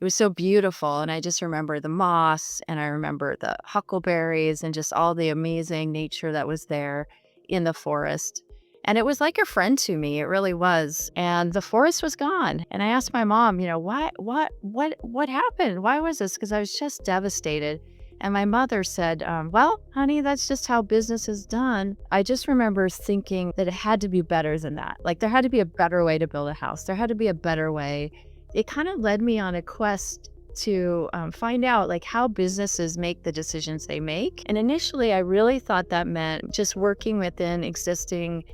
It was so beautiful, and I just remember the moss, and I remember the huckleberries and just all the amazing nature that was there in the forest. And it was like a friend to me, it really was. And the forest was gone. And I asked my mom, what happened? Why was this? Because I was just devastated. And my mother said, well, honey, that's just how business is done. I just remember thinking that it had to be better than that. Like there had to be a better way to build a house. There had to be a better way. It kind of led me on a quest to find out like how businesses make the decisions they make. And initially, I really thought that meant just working within existing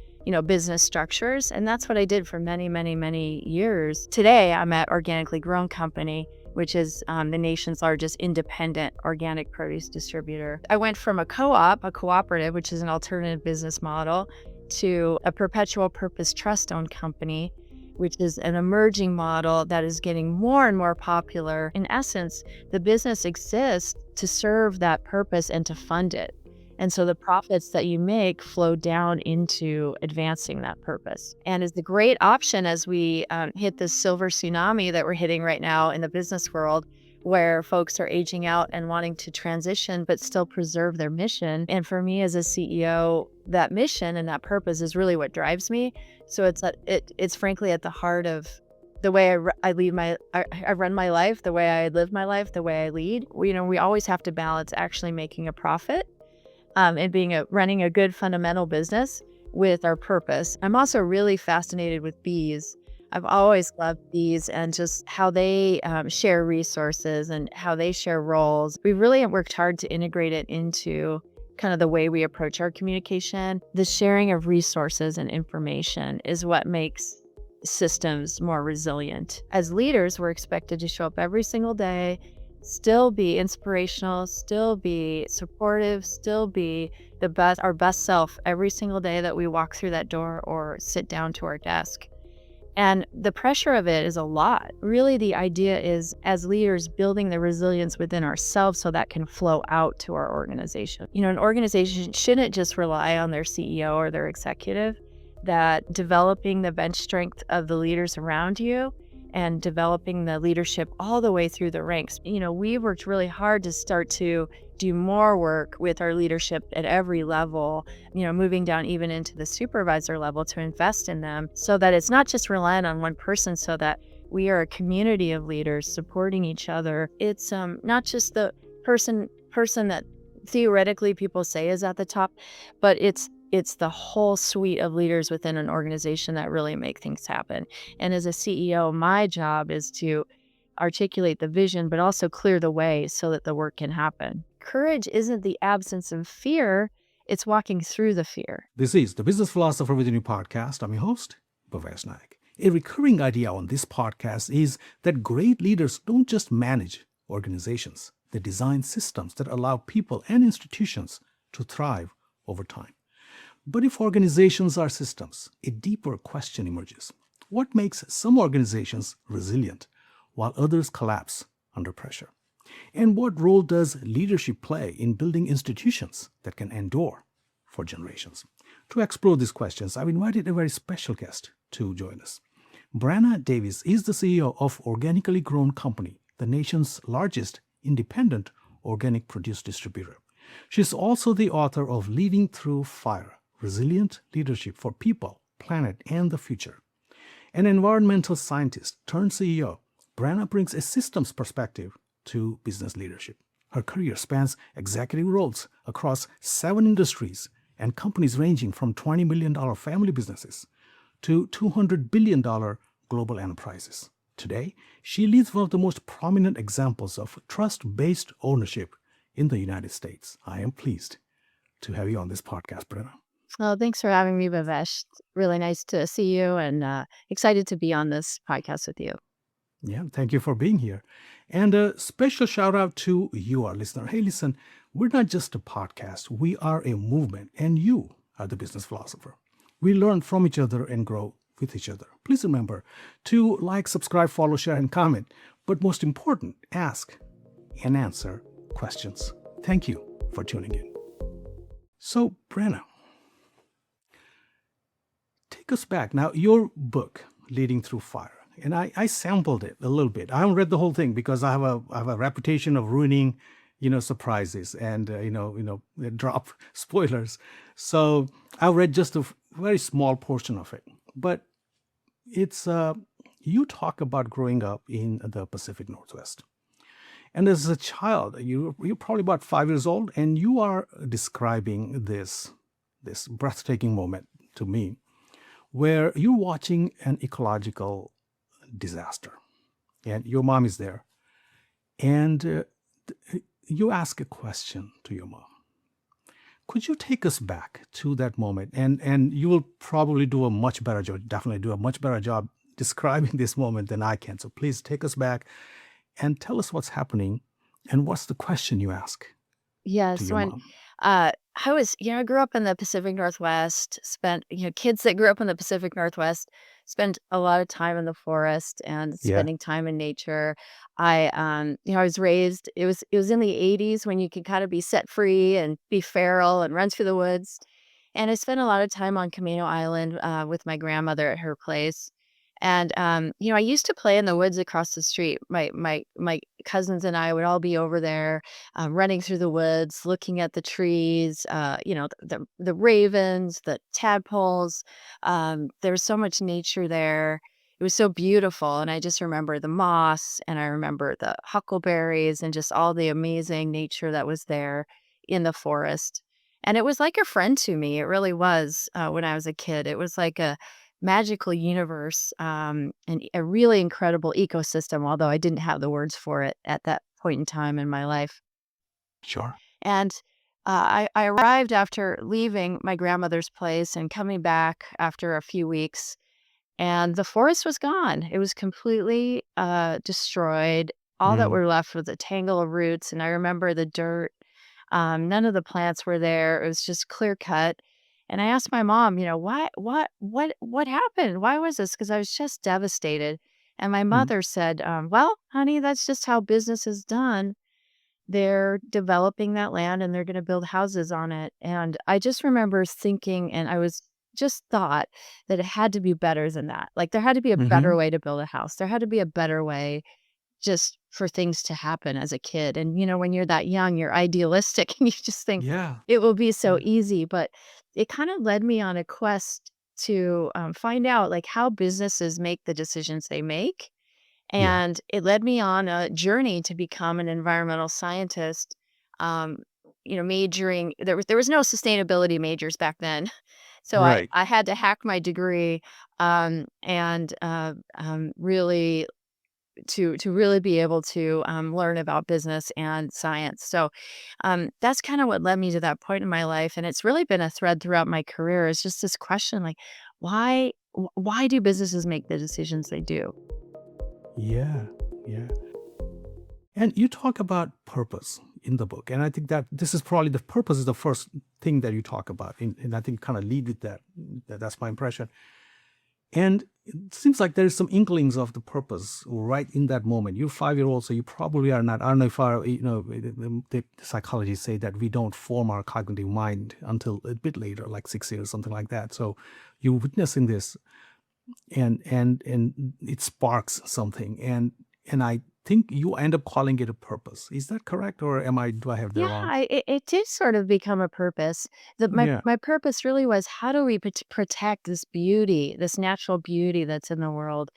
business structures. And that's what I did for many, many, many years. Today, I'm at Organically Grown Company, which is the nation's largest independent organic produce distributor. I went from a cooperative, which is an alternative business model, to a perpetual purpose trust-owned company, which is an emerging model that is getting more and more popular. In essence, the business exists to serve that purpose and to fund it. And so the profits that you make flow down into advancing that purpose. And is the great option as we hit this silver tsunami that we're hitting right now in the business world, where folks are aging out and wanting to transition, but still preserve their mission. And for me as a CEO, that mission and that purpose is really what drives me. So it's frankly at the heart of the way I run my life, the way I live my life, the way I lead. We always have to balance actually making a profit and running a good fundamental business with our purpose. I'm also really fascinated with bees. I've always loved bees and just how they share resources and how they share roles. We really worked hard to integrate it into kind of the way we approach our communication. The sharing of resources and information is what makes systems more resilient. As leaders, we're expected to show up every single day, still be inspirational, still be supportive, still be our best self every single day that we walk through that door or sit down to our desk. And the pressure of it is a lot. Really, the idea is as leaders building the resilience within ourselves so that can flow out to our organization. An organization shouldn't just rely on their CEO or their executive, that developing the bench strength of the leaders around you and developing the leadership all the way through the ranks. We worked really hard to start to do more work with our leadership at every level, moving down even into the supervisor level to invest in them so that it's not just reliant on one person, so that we are a community of leaders supporting each other. It's not just the person that theoretically people say is at the top, but it's the whole suite of leaders within an organization that really make things happen. And as a CEO, my job is to articulate the vision, but also clear the way so that the work can happen. Courage isn't the absence of fear, it's walking through the fear. This is the Business Philosopher Within You podcast. I'm your host, Bhavesh Naik. A recurring idea on this podcast is that great leaders don't just manage organizations, they design systems that allow people and institutions to thrive over time. But if organizations are systems, a deeper question emerges. What makes some organizations resilient while others collapse under pressure? And what role does leadership play in building institutions that can endure for generations? To explore these questions, I've invited a very special guest to join us. Brenna Davis is the CEO of Organically Grown Company, the nation's largest independent organic produce distributor. She's also the author of Leading Through Fire: Resilient Leadership for People, Planet, and the Future. An environmental scientist turned CEO, Brenna brings a systems perspective to business leadership. Her career spans executive roles across 7 industries and companies ranging from $20 million family businesses to $200 billion global enterprises. Today, she leads one of the most prominent examples of trust-based ownership in the United States. I am pleased to have you on this podcast, Brenna. Well, thanks for having me, Bhavesh. Really nice to see you and excited to be on this podcast with you. Yeah, thank you for being here. And a special shout out to you, our listener. Hey, listen, we're not just a podcast. We are a movement, and you are the business philosopher. We learn from each other and grow with each other. Please remember to like, subscribe, follow, share, and comment. But most important, ask and answer questions. Thank you for tuning in. So, Brenna, take us back. Now, your book, Leading Through Fire, and I sampled it a little bit. I haven't read the whole thing because I have a reputation of ruining, surprises and drop spoilers. So I read just a very small portion of it. But it's you talk about growing up in the Pacific Northwest. And as a child, you're probably about 5 years old, and you are describing this breathtaking moment to me, where you're watching an ecological disaster, and your mom is there, and you ask a question to your mom. Could you take us back to that moment? And you will probably do a much better job, definitely do a much better job describing this moment than I can. So please take us back and tell us what's happening and what's the question you ask to Yes, your when, mom. I was I grew up in the Pacific Northwest, spent kids that grew up in the Pacific Northwest spend a lot of time in the forest and Yeah. spending time in nature. I was raised it was in the '80s when you could kinda be set free and be feral and run through the woods, and I spent a lot of time on Camino Island, with my grandmother at her place, and, I used to play in the woods across the street. My cousins and I would all be over there, running through the woods, looking at the trees, the ravens, the tadpoles. There was so much nature there. It was so beautiful, and I just remember the moss, and I remember the huckleberries, and just all the amazing nature that was there in the forest. And it was like a friend to me. It really was when I was a kid. It was like a magical universe, and a really incredible ecosystem, although I didn't have the words for it at that point in time in my life. Sure. And I arrived after leaving my grandmother's place and coming back after a few weeks, and the forest was gone. It was completely destroyed. All that Mm. were left was a tangle of roots, and I remember the dirt. None of the plants were there. It was just clear cut. And I asked my mom, why, what happened? Why was this? Because I was just devastated. And my Mm. mother said, well, honey, that's just how business is done. They're developing that land and they're going to build houses on it. And I just remember thinking, and I was just thought that it had to be better than that. Like there had to be a better Hmm. way to build a house. There had to be a better way just for things to happen as a kid. And, when you're that young, you're idealistic and you just think Yeah. it will be so Yeah. easy. But it kind of led me on a quest to find out like how businesses make the decisions they make. Yeah. And it led me on a journey to become an environmental scientist. Um, majoring there was no sustainability majors back then. So Right. I had to hack my degree and really to really be able to learn about business and science. So that's kind of what led me to that point in my life, and it's really been a thread throughout my career. It's just this question, like, why do businesses make the decisions they do? Yeah. Yeah. And you talk about purpose in the book. And I think that this is probably the purpose is the first thing that you talk about. And I think kind of lead with that. That's my impression. And it seems like there is some inklings of the purpose right in that moment. You're 5 year old, so you probably are not. I don't know if the psychologists say that we don't form our cognitive mind until a bit later, like 6 years, something like that. So you're witnessing this, and it sparks something, and I think you end up calling it a purpose. Is that correct, or am I do I have that Yeah, wrong? it did sort of become a purpose. My Yeah. my purpose really was how do we protect this beauty, this natural beauty that's in the world.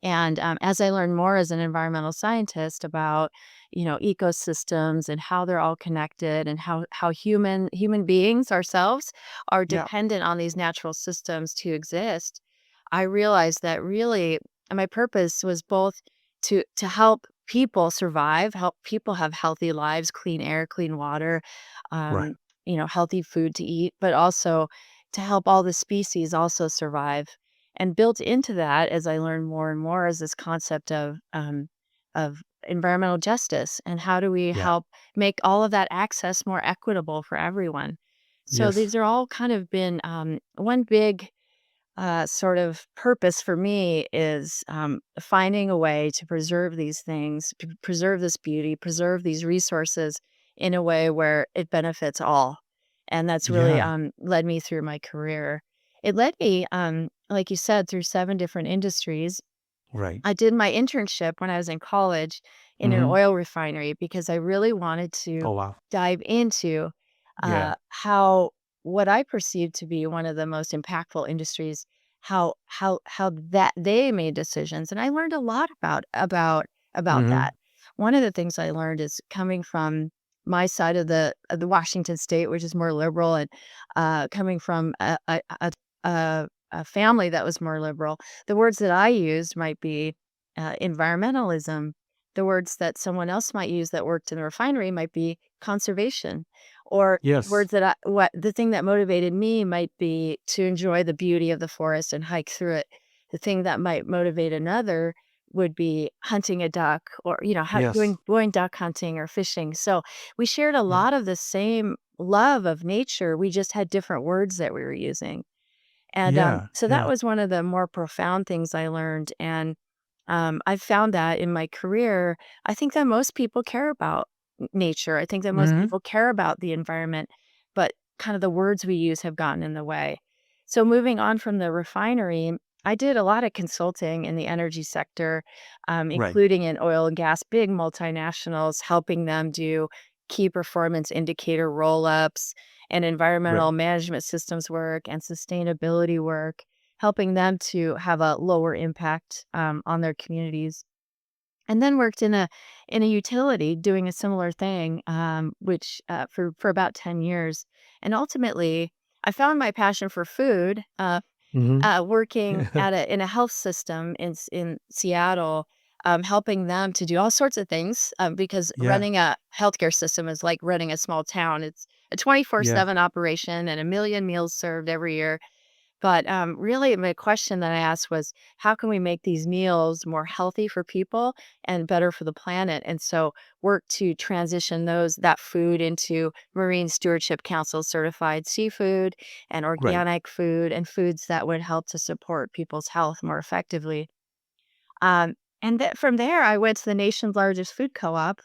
And as I learned more as an environmental scientist about ecosystems and how they're all connected and how human beings ourselves are Yeah. dependent on these natural systems to exist, I realized that really my purpose was both to help people survive, help people have healthy lives, clean air, clean water, Right. um, healthy food to eat, but also to help all the species also survive. And built into that, as I learned more and more, is this concept of environmental justice and how do we Yeah. help make all of that access more equitable for everyone. So Yes. these are all kind of been one big sort of purpose for me is finding a way to preserve these things, to preserve this beauty, preserve these resources in a way where it benefits all. And that's really Yeah. led me through my career. It led me, like you said, through 7 different industries. Right. I did my internship when I was in college in an Hmm. oil refinery because I really wanted to Oh, wow. dive into Yeah. how what I perceived to be one of the most impactful industries, how that they made decisions, and I learned a lot about Hmm. that. One of the things I learned is coming from my side of the Washington state, which is more liberal, and coming from a family that was more liberal, the words that I used might be, environmentalism. The words that someone else might use that worked in the refinery might be conservation, or Yes. words that the thing that motivated me might be to enjoy the beauty of the forest and hike through it. The thing that might motivate another would be hunting a duck or, Yes. going duck hunting or fishing. So, we shared a Yeah. lot of the same love of nature, we just had different words that we were using. And, Yeah. so that Yeah. was one of the more profound things I learned, and, I found that in my career, I think that most people care about nature. I think that most Hmm. people care about the environment, but kind of the words we use have gotten in the way. So moving on from the refinery, I did a lot of consulting in the energy sector, Right. including in oil and gas, big multinationals, helping them do key performance indicator roll-ups and Right. environmental management systems work and sustainability work, helping them to have a lower impact, on their communities. And then worked in a utility doing a similar thing, which, for about 10 years. And ultimately, I found my passion for food, Hmm. working at a in a health system in Seattle, helping them to do all sorts of things, because Yeah. running a healthcare system is like running a small town. It's a Yeah. 24/7 operation and a million meals served every year. But, really, my question that I asked was, how can we make these meals more healthy for people and better for the planet? And so work to transition that food into Marine Stewardship Council certified seafood and Right. organic food and foods that would help to support people's health more effectively. And from there, I went to the nation's largest food co-op,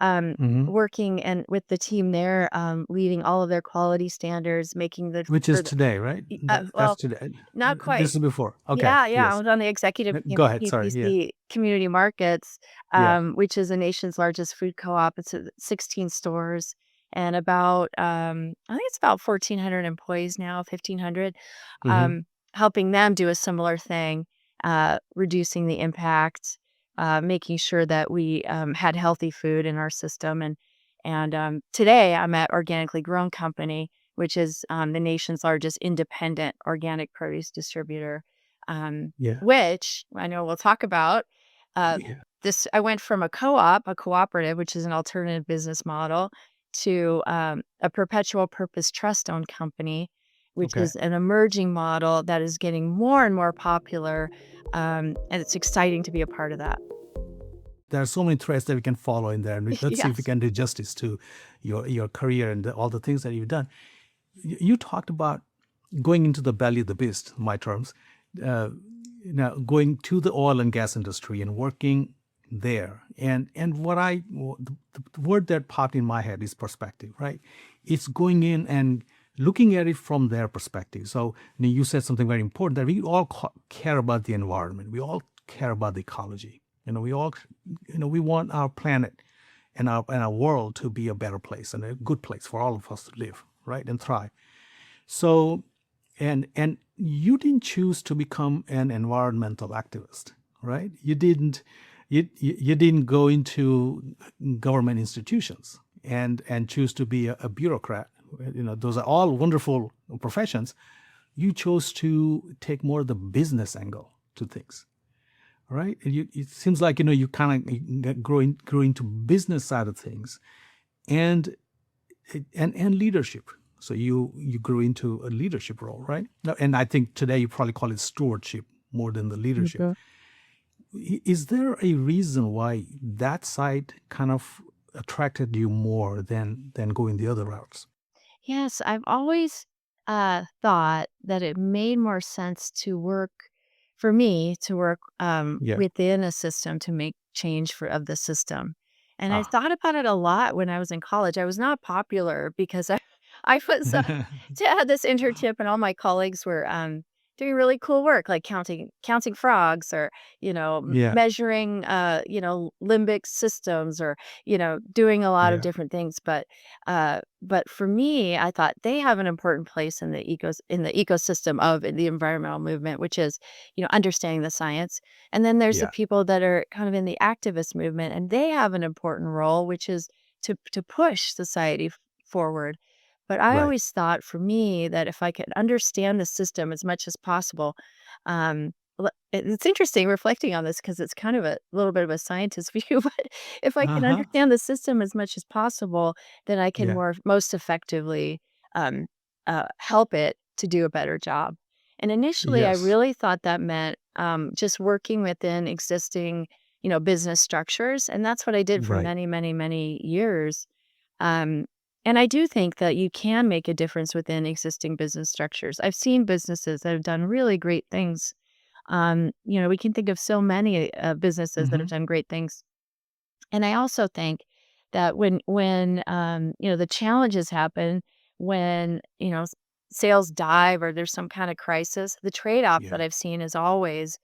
um, Hmm. working and with the team there, leading all of their quality standards, making the Which is sure that today, right? well, That's today. not quite. This is before. Okay. Yeah, yeah, I Yes. was on the executive team Go for ahead. Sorry. Yeah. PCC Community Markets, Yeah. which is the nation's largest food co-op. It's 16 stores and about, I think it's about 1,400 employees now, 1,500, Hmm. um, helping them do a similar thing, reducing the impact, making sure that we, had healthy food in our system. And today I'm at Organically Grown Company, which is, the nation's largest independent organic produce distributor, Yeah. which I know we'll talk about. Uh, Yeah. I went from a cooperative, which is an alternative business model, to a perpetual purpose trust owned company, which Okay. is an emerging model that is getting more and more popular. And it's exciting to be a part of that. There are so many threads that we can follow in there, and let's see if we Yes. can do justice to your career and all the things that you've done. You talked about going into the belly of the beast, my terms, uh, going to the oil and gas industry and working there. And the word that popped in my head is perspective, right? It's going in and looking at it from their perspective. So you said something very important, that we all care about the environment. We all care about the ecology. We all, we want our planet and our world to be a better place and a good place for all of us to live, right, and thrive. So, and you didn't choose to become an environmental activist, right? You didn't go into government institutions and choose to be a bureaucrat. Those are all wonderful professions. You chose to take more of the business angle to things, right? It seems like you kind of grew into business side of things, and and leadership. So you grew into a leadership role, right? And I think today you probably call it stewardship more than the leadership. Mhm. Is there a reason why that side kind of attracted you more than going the other routes? Yes, I've always thought that it made more sense to work for me to work Yeah. within a system to make change for of the system. And I Ah. thought about it a lot when I was in college. I was not popular because I was had this internship and all my colleagues were doing really cool work, like counting frogs, or, Yeah. measuring, limbic systems, or, doing a lot of Yeah. different things. But for me, I thought they have an important place in the ecosystem of the environmental movement, which is, understanding the science. And then there's the Yeah. people that are kind of in the activist movement, and they have an important role, which is to push society forward. But I Right. always thought, for me, that if I could understand the system as much as possible, it's interesting reflecting on this, because it's kind of a little bit of a scientist view. But if I can Uh-huh. understand the system as much as possible, then I can Yeah. most effectively um, help it to do a better job. And initially, I Yes. really thought that meant just working within existing, business structures. And that's what I did for Right. many, many, many years. Um, and I do think that you can make a difference within existing business structures. I've seen businesses that have done really great things. We can think of so many businesses that have Mm-hmm. done great things. And I also think that when the challenges happen, when, sales dive, or there's some kind of crisis, the trade-off Yeah. that I've seen is always,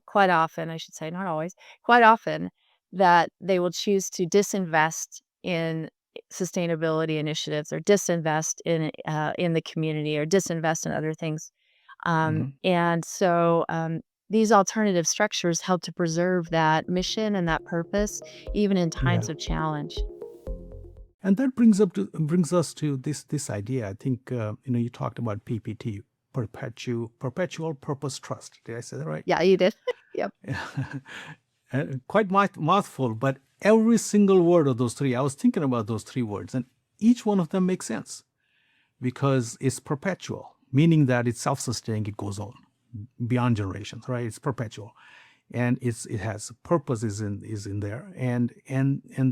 quite often, I should say, not always, quite often, that they will choose to disinvest in sustainability initiatives, or disinvest in the community, or disinvest in other things. Mm-hmm. And so these alternative structures help to preserve that mission and that purpose, even in Yeah. times of challenge. And that brings us to this idea. I think you talked about PPT, perpetual purpose trust. Did I say that right? Yeah, you did. Yep. Quite mouthful, but every single word of those three, I was thinking about those three words, and each one of them makes sense because it's perpetual, meaning that it's self-sustaining, it goes on beyond generations, right? It's perpetual, and it has purpose is in there, and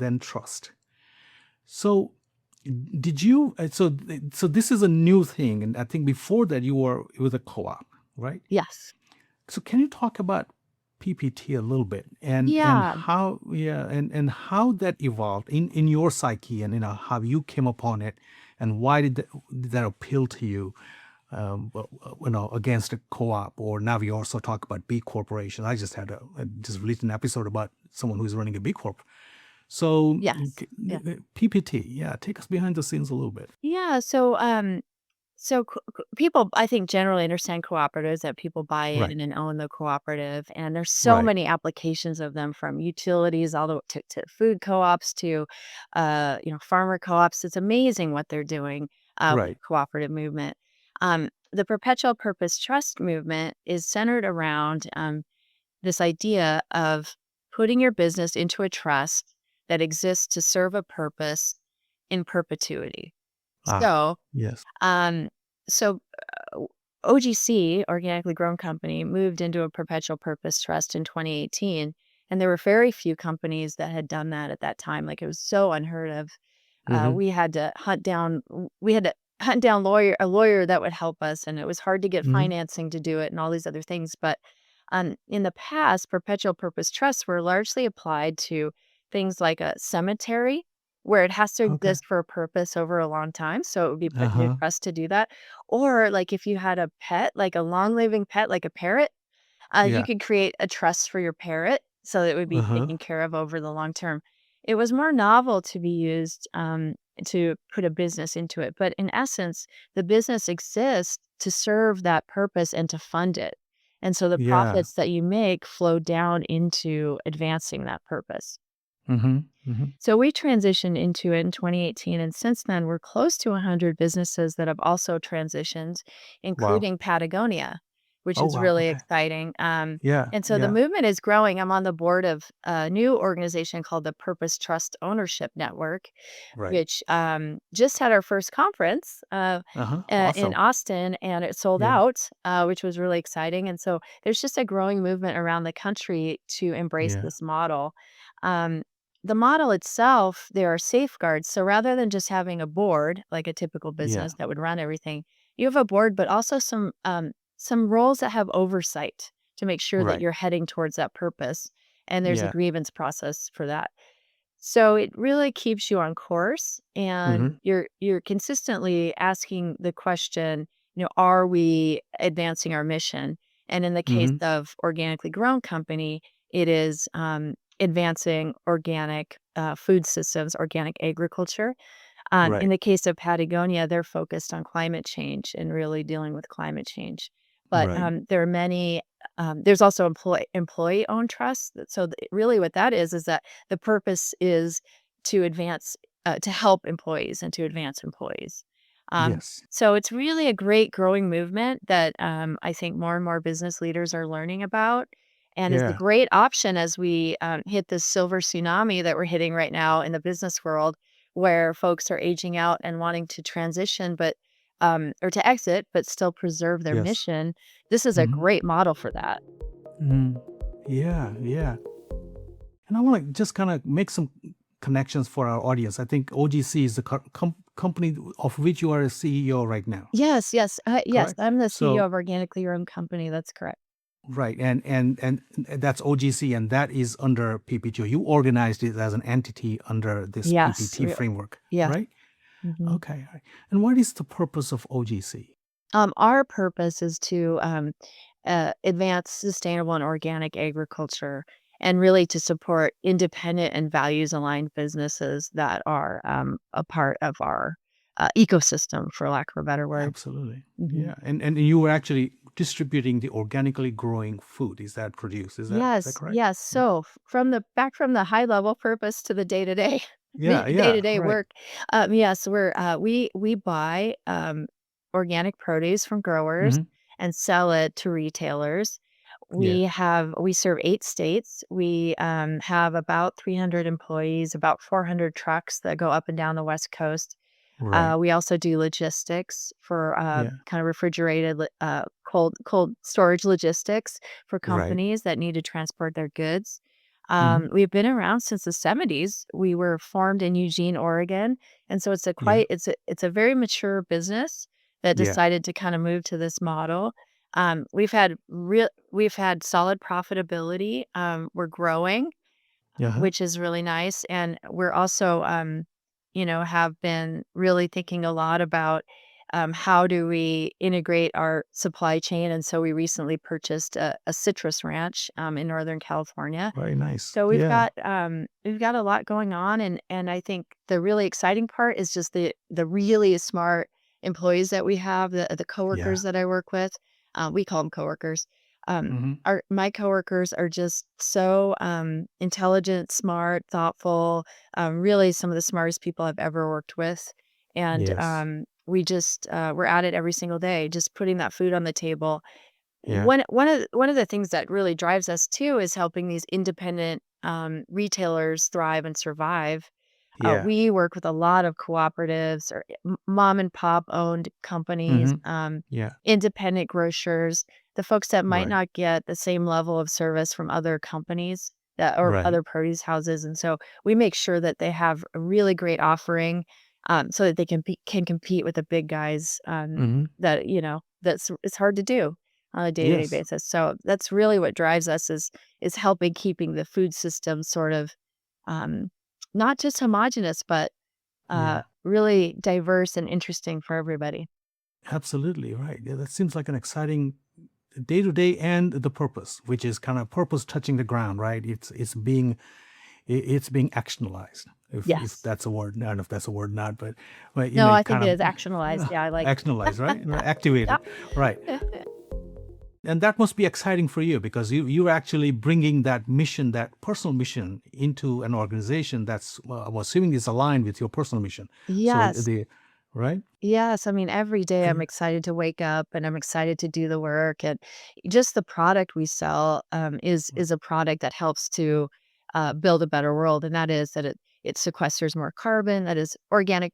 then trust. So did you? So this is a new thing, and I think before that you were with a co-op, right? Yes. So can you talk about PPT a little bit, and Yeah. how, yeah, and how that evolved in your psyche, and how you came upon it, and why did that appeal to you? Against a co-op, or now we also talk about B corporation. I just released an episode about someone who's running a B corp. So Yes. Yeah. PPT, yeah, take us behind the scenes a little bit. Yeah. So people, I think, generally understand cooperatives, that people buy Right, in and own the cooperative, and there's so right, many applications of them, from utilities all the way to food co-ops, to farmer co-ops. It's amazing what they're doing with right. the cooperative movement. The perpetual purpose trust movement is centered around this idea of putting your business into a trust that exists to serve a purpose in perpetuity. Ah, So, yes. um, so OGC, Organically Grown Company, moved into a perpetual purpose trust in 2018, and there were very few companies that had done that at that time. Like, it was so unheard of. Mm-hmm. We had to hunt down a lawyer that would help us, and it was hard to get Mm-hmm. financing to do it, and all these other things. But in the past, perpetual purpose trusts were largely applied to things like a cemetery, where it has to Okay. exist for a purpose over a long time. So it would be put in a Uh-huh. trust to do that. Or, like, if you had a pet, like a long living pet, like a parrot, you Yeah. could create a trust for your parrot, so that it would be Uh-huh. taken care of over the long term. It was more novel to be used to put a business into it. But in essence, the business exists to serve that purpose and to fund it. And so the Yeah. profits that you make flow down into advancing that purpose. Mm-hmm. Mm-hmm. So we transitioned into it in 2018, and since then, we're close to 100 businesses that have also transitioned, Wow. including Patagonia, which Oh, is wow. really Okay. exciting. Yeah. And so the Yeah. movement is growing. I'm on the board of a new organization called the Purpose Trust Ownership Network, Right. which just had our first conference Uh-huh. in Awesome. Austin, and it sold Yeah. out, which was really exciting. And so there's just a growing movement around the country to embrace Yeah. this model. Um, the model itself, there are safeguards. So rather than just having a board, like a typical Yeah. business that would run everything, you have a board, but also some roles that have oversight to make sure that Right. you're heading towards that purpose. And there's a Yeah. grievance process for that. So it really keeps you on course, and Mm-hmm. you're consistently asking the question, are we advancing our mission? And in the case Hmm. of Organically Grown Company, it is advancing organic food systems, organic agriculture. In Right. the case of Patagonia, they're focused on climate change and really dealing with climate change. But Right. there are many. There's also employee owned trusts. So really, what that is that the purpose is to advance, to help employees and to advance employees. Um, Yes. so it's really a great growing movement that I think more and more business leaders are learning about, and is a Yeah. great option as we hit this silver tsunami that we're hitting right now in the business world, where folks are aging out and wanting to transition, but or to exit, but still preserve their Yes. mission. This is a Hmm. great model for that. Hmm. Yeah. Yeah. And I want to just kind of make some connections for our audience. I think OGC is the company of which you are a CEO right now, Yes, yes, yes. correct? I'm the CEO So, of Organically Grown Company. That's correct. right, and that's OGC, and that is under PPT. You organized it as an entity under this Yes, PPT framework, yes. right? Mhm. Okay. All right. And what is the purpose of OGC? Our purpose is to advance sustainable and organic agriculture, and really to support independent and values aligned businesses that are a part of our ecosystem, for lack of a better word. Absolutely. Mhm. Yeah. And you were actually distributing the organically growing food. Is that produced? Is that Yes, correct? yes. Yeah. So from the high level purpose to the day to day, Yeah. the day Yeah. to day Right. work. Yes, we buy organic produce from growers Hmm. and sell it to retailers. Yeah. We serve 8 states. We have about 300 employees, about 400 trucks that go up and down the West Coast. Right. We also do logistics for, Yeah. kind of refrigerated, cold storage logistics for Right. companies that need to transport their goods. Hmm. We've been around since the '70s. We were formed in Eugene, Oregon, and so Yeah. it's a very mature business that Yeah. decided to kinda move to this model. We've had solid profitability. We're growing, Uh-huh. which is really nice, and we're also, have been really thinking a lot about, how do we integrate our supply chain, and so we recently purchased a citrus ranch, in Northern California. Very nice. So Yeah. we've got a lot going on, and I think the really exciting part is just the really smart employees that we have, the Yeah. coworkers that I work with. We call them coworkers. Hmm. My coworkers are just so intelligent, smart, thoughtful, really some of the smartest people I've ever worked with. And Yes. we're at it every single day, just putting that food on the table. Yeah. One of the things that really drives us too is helping these independent retailers thrive and survive. Yeah. We work with a lot of cooperatives or mom and pop owned companies, Hmm. Yeah. independent grocers, the folks that might Right. not get the same level of service from other companies that or Right. other produce houses. And so we make sure that they have a really great offering, so that they can compete with the big guys, Hmm. that, that's it's hard to do on a day-to-day Yes. basis. So that's really what drives us is helping keeping the food system sort of um, not just homogenous, but Yeah. really diverse and interesting for everybody. Absolutely. Right. Yeah. That seems like an exciting day to day and the purpose, which is kind of purpose touching the ground, right? It's being actionalized. If Yes. that's a word, I don't know if that's a word or not, but No, I think kind it of is actionalized. Yeah, I like it. actionalized, right? Yeah. Activated, right? And that must be exciting for you because you're actually bringing that mission, that personal mission, into an organization that's, well, I'm assuming is aligned with your personal mission. So Yes. the right? Yes, I mean, every day I'm Good. excited to wake up and I'm excited to do the work, and just the product we sell is a product that helps to build a better world, and that is that it sequesters more carbon. That is organic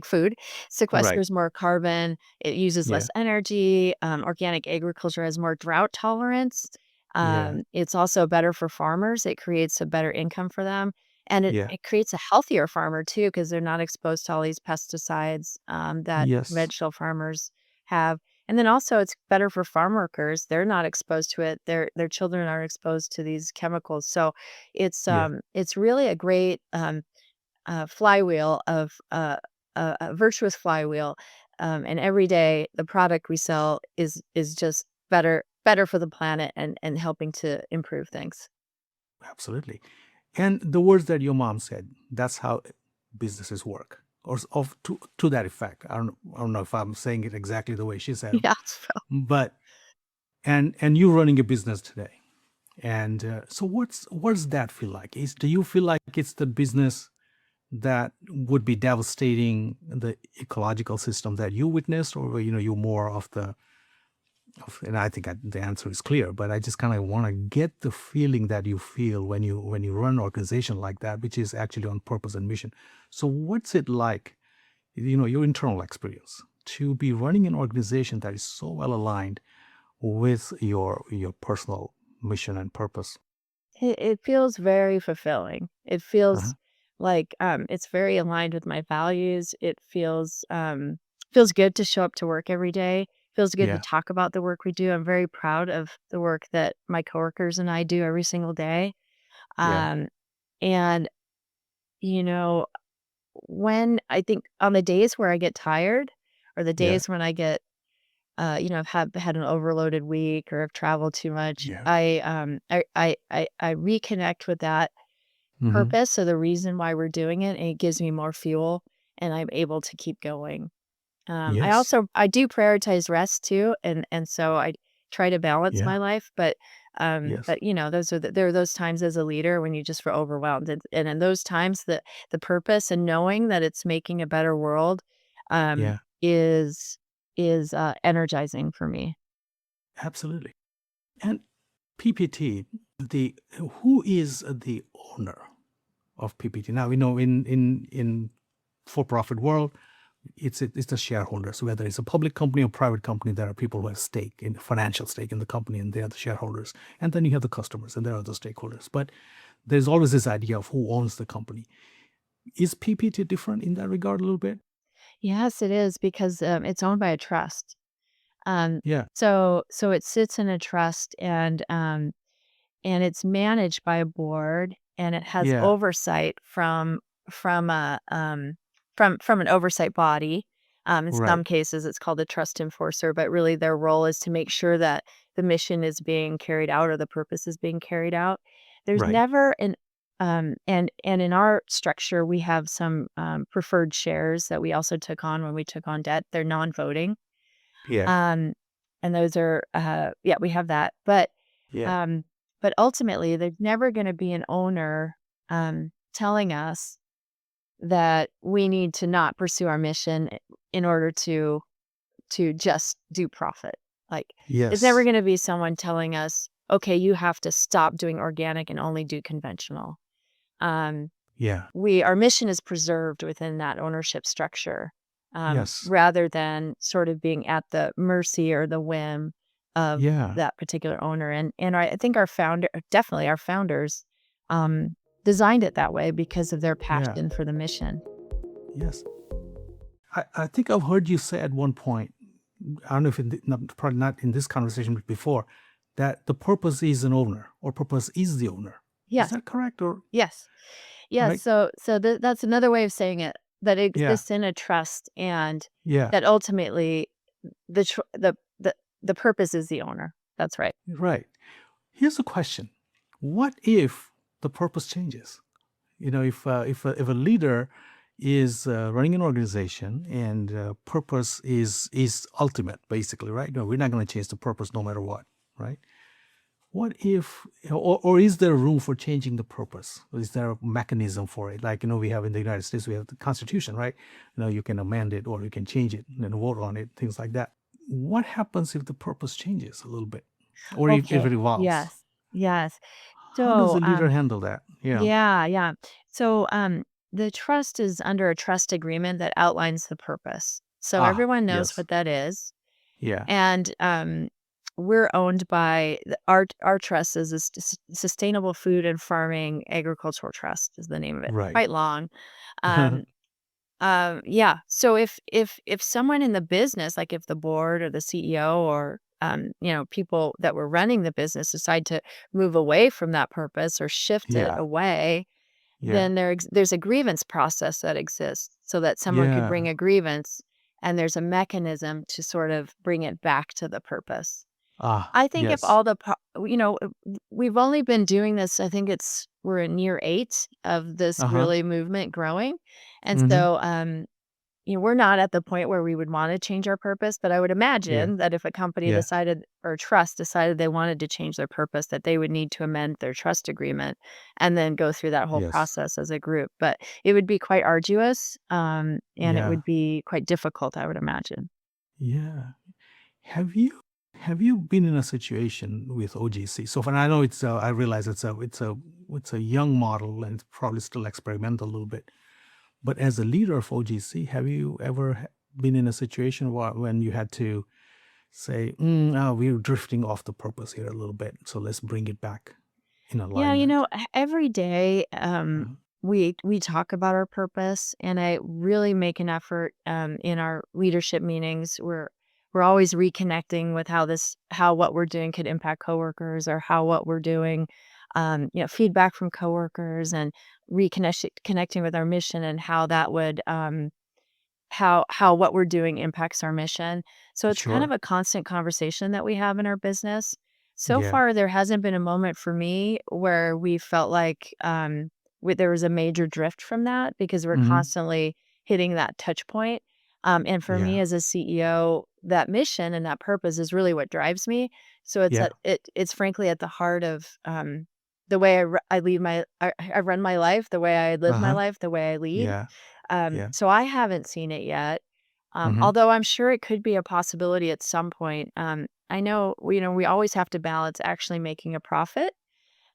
food Right. sequesters more carbon. It uses Yeah. less energy. Organic agriculture has more drought tolerance. Yeah. It's also better for farmers. It creates a better income for them. And Yeah. it creates a healthier farmer too, because 'cause they're not exposed to all these pesticides, that Yes. conventional farmers have. And then also it's better for farm workers. They're not exposed to it. Their children aren't exposed to these chemicals. So Yeah. it's really a great, flywheel of, a virtuous flywheel And every day the product we sell is just better for the planet and helping to improve things. Absolutely. And the words that your mom said, that's how businesses work, or to that effect. I don't know if I'm saying it exactly the way she said them, Yeah. So but and you running a business today. And so what's that feel like? Do you feel like it's the business that would be devastating the ecological system that you witnessed, or you're more of and I think the answer is clear, but I just kind of want to get the feeling that you feel when you run an organization like that, which is actually on purpose and mission. So what's it like, your internal experience to be running an organization that is so well aligned with your personal mission and purpose? it feels very fulfilling. It Uh-huh. feels like it's very aligned with my values. It feels good to show up to work every day. Feels good to Yeah. talk about the work we do. I'm very proud of the work that my coworkers and I do every single day. Yeah. Um, and you know, when I think on the days where I get tired or the Yeah. days when I get, I've had an overloaded week or I've traveled too much, Yeah. I reconnect with that Hmm. purpose. So the reason why we're doing it, and it gives me more fuel and I'm able to keep going. Yes. I do prioritize rest too, and so I try to balance Yeah. my life, Yes. but there are those times as a leader when you just feel overwhelmed, and in those times, the purpose and knowing that it's making a better world, Yeah. is energizing for me. Absolutely. And PPT, the who is the owner of PPT? Now we know in for-profit world, it's the shareholders. Whether it's a public company or private company, there are people who have stake in financial stake in the company, and they are the shareholders. And then you have the customers, and there are the stakeholders. But there's always this idea of who owns the company. Is PPT different in that regard a little bit? Yes, it is because, it's owned by a trust. Um, Yeah. so it sits in a trust and it's managed by a board, and it has Yeah. oversight from a, from an oversight body. In Right. some cases, it's called a trust enforcer, but really their role is to make sure that the mission is being carried out or the purpose is being carried out. There's Right. never an and in our structure, we have some, preferred shares that we also took on when we took on debt. They're non-voting. Yeah. Um, and those are, yeah, we have that. Yeah. Um, but ultimately, there's never going to be an owner telling us that we need to not pursue our mission in order to just do profit. Like, it's never Yes. going to be someone telling us, okay, you have to stop doing organic and only do conventional. Um, Yeah. our mission is preserved within that ownership structure, Yes. rather than sort of being at the mercy or the whim of Yeah. that particular owner. And I think definitely our founders, um, designed it that way because of their Yeah. passion for the mission. Yes. I think I've heard you say at one point, I don't know if probably not in this conversation, but before, that the purpose is an owner or purpose is the owner. Is Yes, that correct? Or, yes, yes. right? So that's another way of saying it. That it Yeah. exists in a trust, and Yeah. that ultimately the tr- the purpose is the owner. That's right. Right. Here's a question. What if the purpose changes? If a leader is running an organization and purpose is ultimate, basically, right? No, we're not going to change the purpose no matter what, right? What if, or is there room for changing the purpose? Is there a mechanism for it? Like, we have in the United States, we have the Constitution, right? You can amend it or you can change it and then vote on it, things like that. What happens if the purpose changes a little bit, or if Okay. it evolves? Yes. Yes. How does So, a leader handle that? Yeah. yeah, yeah. So, the trust is under a trust agreement that outlines the purpose. So Ah, everyone knows yes. what that is. Yeah. And we're owned by our trust is a Sustainable Food and Farming Agricultural Trust is the name of it. Right. Quite long. Um, yeah. So if someone in the business, like if the board or the CEO or people that were running the business decide to move away from that purpose or shift it Yeah. away, Yeah. then there's a grievance process that exists so that someone could Yeah. bring a grievance and there's a mechanism to sort of bring it back to the purpose. Ah, I think if yes. all the we've only been doing this, I think we're in year 8 of this Uh-huh. really movement growing, and Mm-hmm. so, we're not at the point where we would wanna change our purpose, but I would Yeah. imagine that if a company Yeah. decided or trust decided they wanted to change their purpose, that they would need to amend their trust agreement and then go through that whole Yes. process as a group, but it would be quite arduous, and it Yeah. would be quite difficult, I would imagine. Yeah. Have you have you been in a situation with OGC? So far, I know I realize it's a young model and it's probably still experimental a little bit. But as a leader of OGC, have you ever been in a situation when you had to say, we're drifting off the purpose here a little bit, so let's bring it back in Yeah, alignment? every day, Uh, we talk about our purpose, and I really make an effort in our leadership meetings. We're always reconnecting with how what we're doing could impact coworkers, or how what we're doing, feedback from coworkers, and connecting with our mission, and how that would how what we're doing impacts our mission. So it's kind of sure. a constant conversation that we have in our business. So Yeah. far, there hasn't been a moment for me where we felt like there was a major drift from that, because we're Hmm. constantly hitting that touch point. And for me Yeah. as a CEO, that mission and that purpose is really what drives me. So Yeah. it's frankly at the heart of the way I lead I run my life, the way I live my Uh-huh. life, the way I lead. Yeah. Yeah. So I haven't seen it yet, Hmm. although I'm sure it could be a possibility at some point. I know, we always have to balance actually making a profit,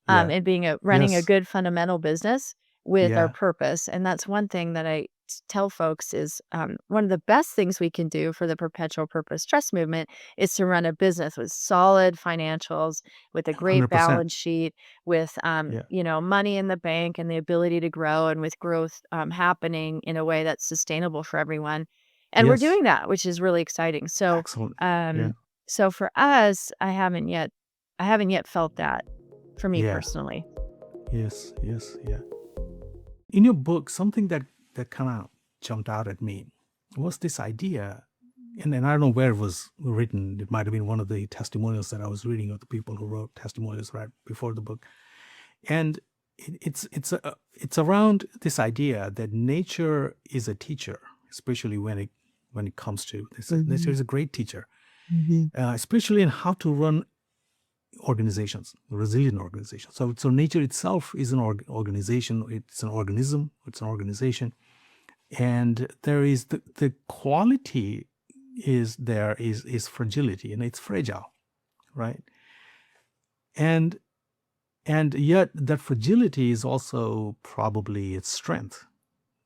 Yeah. and running a Yes. good fundamental business with our Yeah. purpose. And that's one thing that tell folks is one of the best things we can do for the perpetual purpose trust movement is to run a business with solid financials, with a great 100%. balance sheet, with Yeah. money in the bank and the ability to grow, and with growth happening in a way that's sustainable for everyone. And we're Yes. doing that, which is really exciting. So Excellent. Yeah. um, so for us, I haven't yet felt that for me Yeah. personally. Yes. Yes. Yeah. In your book, something that kind of jumped out at me was this idea, and I don't know where it was written. It might have been one of the testimonials that I was reading of the people who wrote testimonials right before the book. And it's around this idea that nature is a teacher, especially when it comes to this. Nature Mhm, is a great teacher, mhm. especially in how to run organizations, resilient organizations. So nature itself is an organization. It's an organism. It's an organization, and there is the quality is fragility, and it's fragile, right? And and yet that fragility is also probably its strength.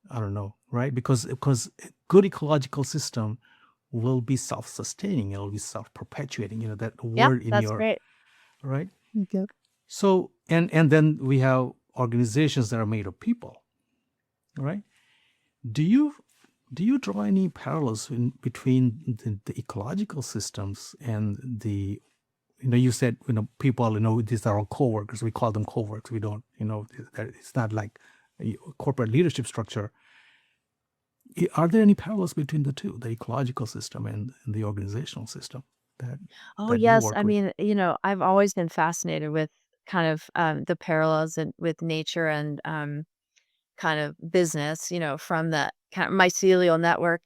I don't know, right? Because a good ecological system will be self-sustaining. It'll be self-perpetuating. That Yeah, word in that's your great. right. Yep. So and then we have organizations that are made of people, right? Do you do you draw any parallels between the ecological systems and the you said people these are all co-workers, we call them co-workers, we don't it's not like a corporate leadership structure. Are there any parallels between the two, the ecological system and the organizational system that Oh, that you yes. I work with? mean, I've always been fascinated with kind of the parallels with nature and kind of business, from the kind of mycelial network.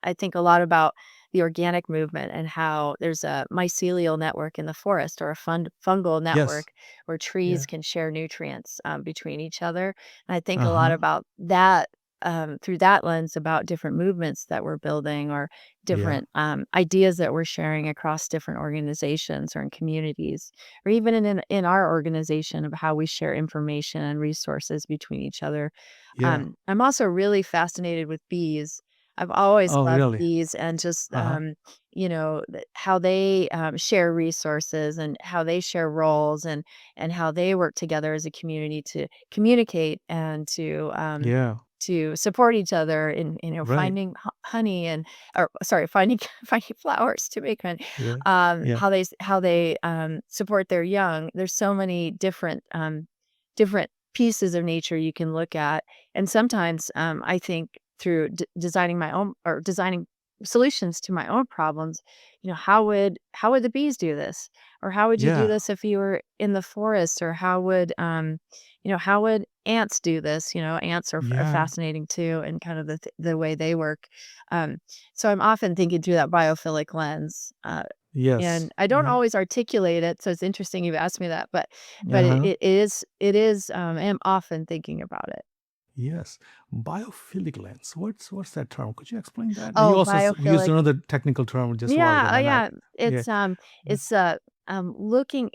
I think a lot about the organic movement and how there's a mycelial network in the forest, or a fungal Yes. network where trees Yeah. can share nutrients between each other. And I think a lot Uh-huh. about that through that lens, about different movements that we're building, or Yeah. different ideas that we're sharing across different organizations or in communities, or even in our organization, of how we share information and resources between each other. Yeah. I'm also really fascinated with bees. I've always Oh, loved really? bees, and just, Uh-huh. how they share resources, and how they share roles, and how they work together as a community to communicate, and Yeah. to support each other in, Right. finding honey, and, or sorry, finding finding flowers to make honey. Yeah. Yeah. How they support their young. There's so many different pieces of nature you can look at, and sometimes I think through designing my own, or designing solutions to my own problems. How would the bees do this? Or how would you do Yeah. this if you were in the forest? Or how would ants do this? Ants are Yeah. fascinating too, and kind of the way they work. Um, so I'm often thinking through that biophilic lens. Yes. And I don't Yeah. always articulate it, so it's interesting you've asked me that, but it Uh-huh. it is, I am often thinking about it. Yes. Biophilic lens. What's that term? Could you explain that? You Oh, also used biophilic. another technical term just a while Yeah, ago, oh, and yeah. yeah. Yeah.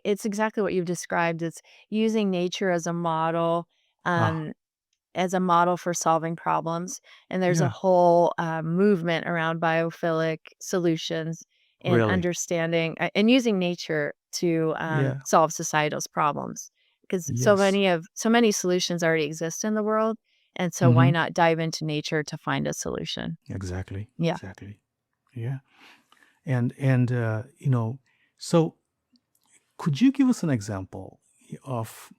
It's exactly what you've described. It's using nature Ah, um, as a model for solving problems, and there's a yeah. whole, movement around biophilic solutions and Really. understanding and using nature to, Yeah. solve societal's problems, because Yes. so many solutions already exist in the world, and so why Mm-hmm. not dive into nature to find a solution? Exactly. Yeah. Exactly. Yeah. And so could you give us an example of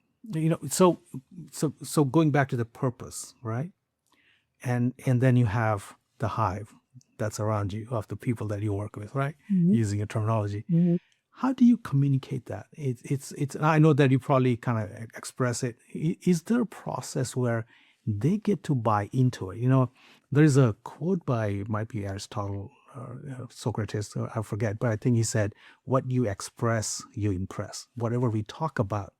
so going back to the purpose, right? And then you have the hive that's around you of the people that you work with, right? Mhm, Using your terminology. mhm. How do you communicate that? It's. I know that you probably kind of express it. Is there a process where they get to buy into it? There is a quote by might be Aristotle or Socrates, I forget, but I think he said, "What you express, you impress. Whatever we talk about,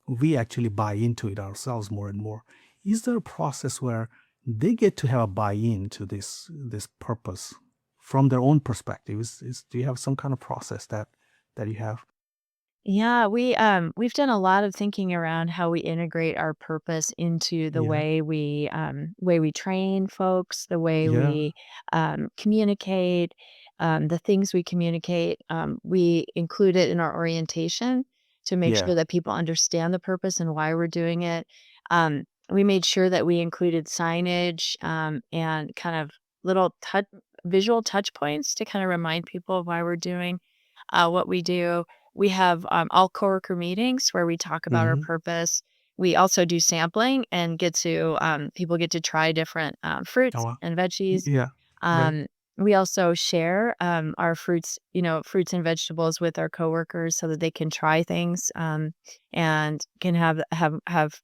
we actually buy into it ourselves more and more." Is there a process where they get to have a buy-in to this purpose from their own perspective? Do you have some kind of process that you have? Yeah, we've done a lot of thinking around how we integrate our purpose into the Yeah. way we train folks, the way Yeah. we communicate, the things we communicate. We include it in our orientation to make Yeah. sure that people understand the purpose and why we're doing it. We made sure that we included signage and kind of little visual touch points to kind of remind people of why we're doing what we do. We have, all coworker meetings where we talk about our Mhm. purpose. We also do sampling and people get to try different, Oh, fruits wow. and veggies. Yeah. Right. Um, we also share, our fruits and vegetables with our coworkers so that they can try things, and can have,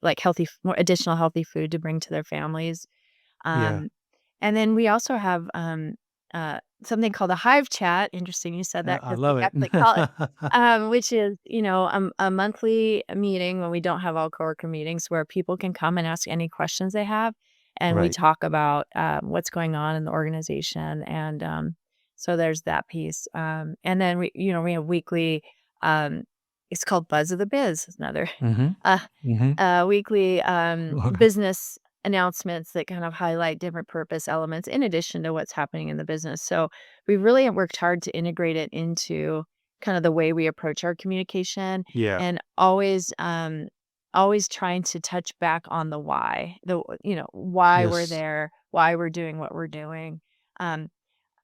like, more additional healthy food to bring to their families. Yeah. Um, and then we also have, something called a hive chat. Interesting you said that I because we love it. actually call it which is, a monthly meeting when we don't have all coworker meetings where people can come and ask any questions they have, and we Right. talk about, what's going on in the organization, and, so there's that piece, and then we have weekly, um it's called Buzz of the Biz, is another, Mhm. uh Mhm. weekly, Okay. business announcements that kind of highlight different purpose elements in addition to what's happening in the business. So we really have worked hard to integrate it into kind of the way we approach our communication, Yeah. and always trying to touch back on the why, why we're Yes. there, why we're doing what we're doing. Um,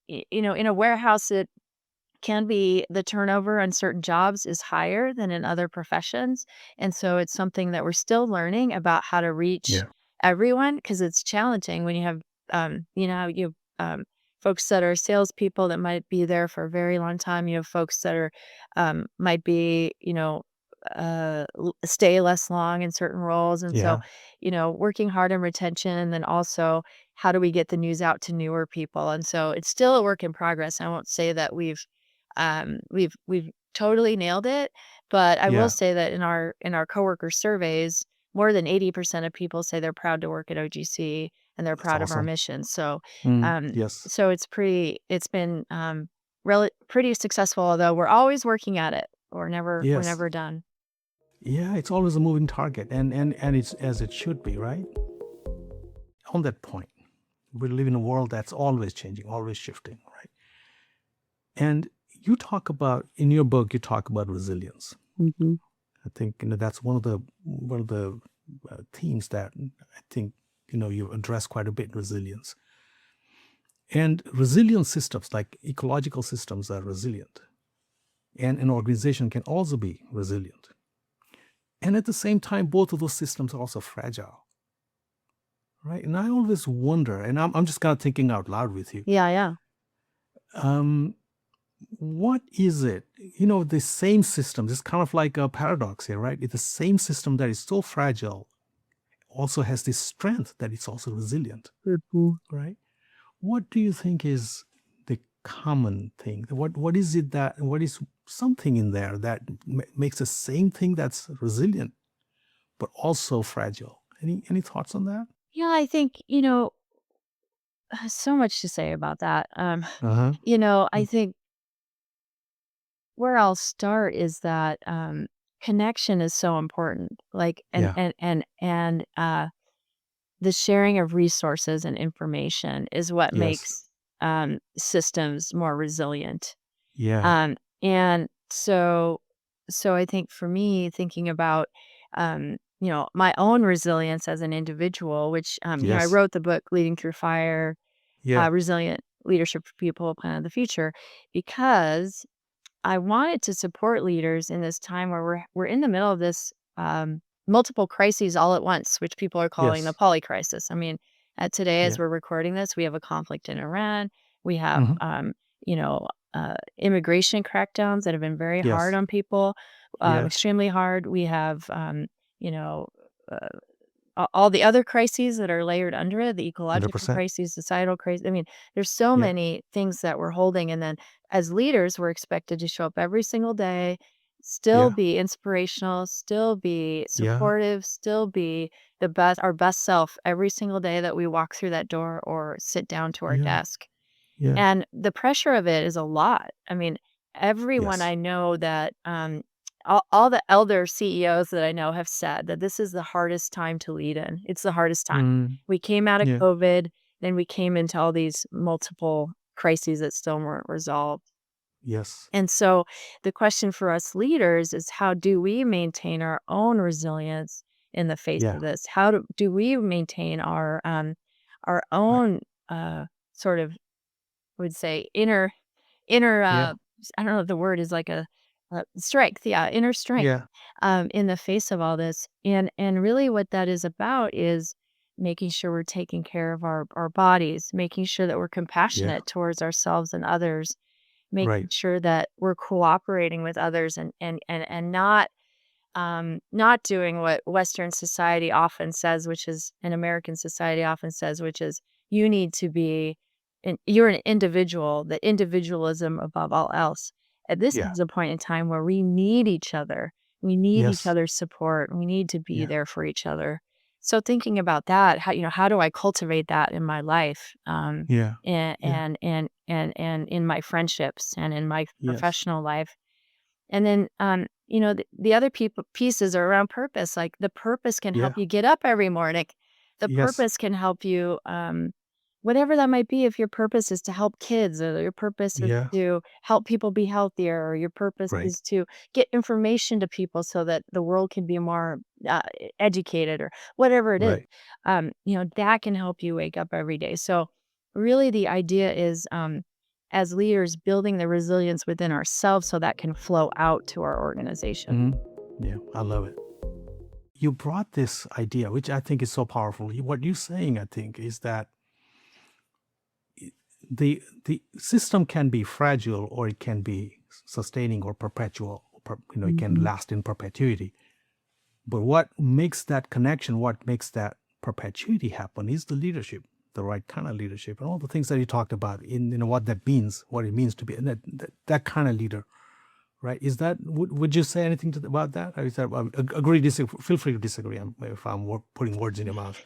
in a warehouse, the turnover on certain jobs is higher than in other professions, and so it's something that we're still learning about how to reach Yeah. everyone because it's challenging when you have, you have, folks that are salespeople that might be there for a very long time. You have folks that might be, stay less long in certain roles, and so, Yeah. working hard on retention, and then also how do we get the news out to newer people, and so it's still a work in progress. I won't say that we've totally nailed it, but I will Yeah. say that in our coworker surveys, more than 80% of people say they're proud to work at OGC and they're That's proud of our awesome. mission. So, Yes. it's been really pretty successful, although we're always working at it. We're Yes. never done. Yeah, it's always a moving target, and it's as it should be, right? On that point, we live in a world that's always changing, always shifting, right? And you talk about in your book, you talk about resilience. Mhm. I think that's one of the themes that I think you address quite a bit. Resilience and resilient systems, like ecological systems, are resilient, and an organization can also be resilient. And at the same time, both of those systems are also fragile, right? And I always wonder, and I'm just kind of thinking out loud with you. Yeah, yeah. Um, what is it? The same system, it's kind of like a paradox here, right? It's the same system that is so fragile also has this strength that it's also resilient, right? What do you think is the common thing? What is it that what is something in there that makes the same thing that's resilient but also fragile? Any thoughts on that? Yeah, I think, so much to say about that. Uh-huh. I Mm. think where I'll start is that connection is so important. Like Yeah. the sharing of resources and information is what Yes. makes systems more resilient. Yeah. And so I think for me, thinking about my own resilience as an individual, which I Yes. wrote the book Leading Through Fire, Yeah. Resilient Leadership for People, Plan of the Future, because I wanted to support leaders in this time where we're in the middle of this multiple crises all at once, which people are calling the Yes. poly crisis. I mean, today as Yeah. we're recording this, we have a conflict in Iran. We have Hmm. you know immigration crackdowns that have been very hard Yes. on people, Yeah. extremely hard. We have you know. Uh, all the other crises that are layered under it, the ecological 100%. crises, societal crises. I mean, there's so Yeah. many things that we're holding. And then as leaders, we're expected to show up every single day, still Yeah. be inspirational, still be Yeah. supportive, still be our best self every single day that we walk through that door or sit down to our Yeah. desk. Yeah. And the pressure of it is a lot. I mean, everyone Yes. I know that, all the elder CEOs that I know have said that this is the hardest time to lead in. It's the hardest time. Mm. We came out of Yeah. COVID, then we came into all these multiple crises that still weren't resolved. Yes. And so the question for us leaders is how do we maintain our own resilience in the face Yeah. of this? How do we maintain our Right. own sort of would say inner, Yeah. I don't know if the word is like strength, yeah, inner strength, Yeah. in the face of all this, and really what that is about is making sure we're taking care of our bodies, making sure that we're Yeah. compassionate towards ourselves and others, making Right. sure that we're cooperating with others and not doing what Western society often says, which is and American society often says, which is you need to be you're an individual, the individualism above all else. And this Yeah. is a point in time where we need each other. We need each Yes. other's support. We need to be Yeah. there for each other. So thinking about that, how do I cultivate that in my life? Yeah. Yeah. And in my friendships and in my Yes. professional life. And then, the other people pieces are around purpose. Like the purpose can help Yeah. you get up every morning. The Yes. purpose can help you, whatever that might be. If your purpose is to help kids, or your purpose is Yeah. to help people be healthier, or your purpose Right. is to get information to people so that the world can be more educated, or whatever it is, Right. that can help you wake up every day. So, really, the idea is, as leaders, building the resilience within ourselves so that can flow out to our organization. Hmm. Yeah. I love it. You brought this idea, which I think is so powerful. What you're saying, I think, is that the system can be fragile or it can be sustaining or perpetual. It can Mhm. last in perpetuity. But what makes that connection, what makes that perpetuity happen is the leadership, the right kind of leadership, and all the things that you talked about in what that means, what it means to be that kind of leader, right? Is that would you say anything about that? Or is that agree? Disagree? Feel free to disagree if I'm putting words in your mouth.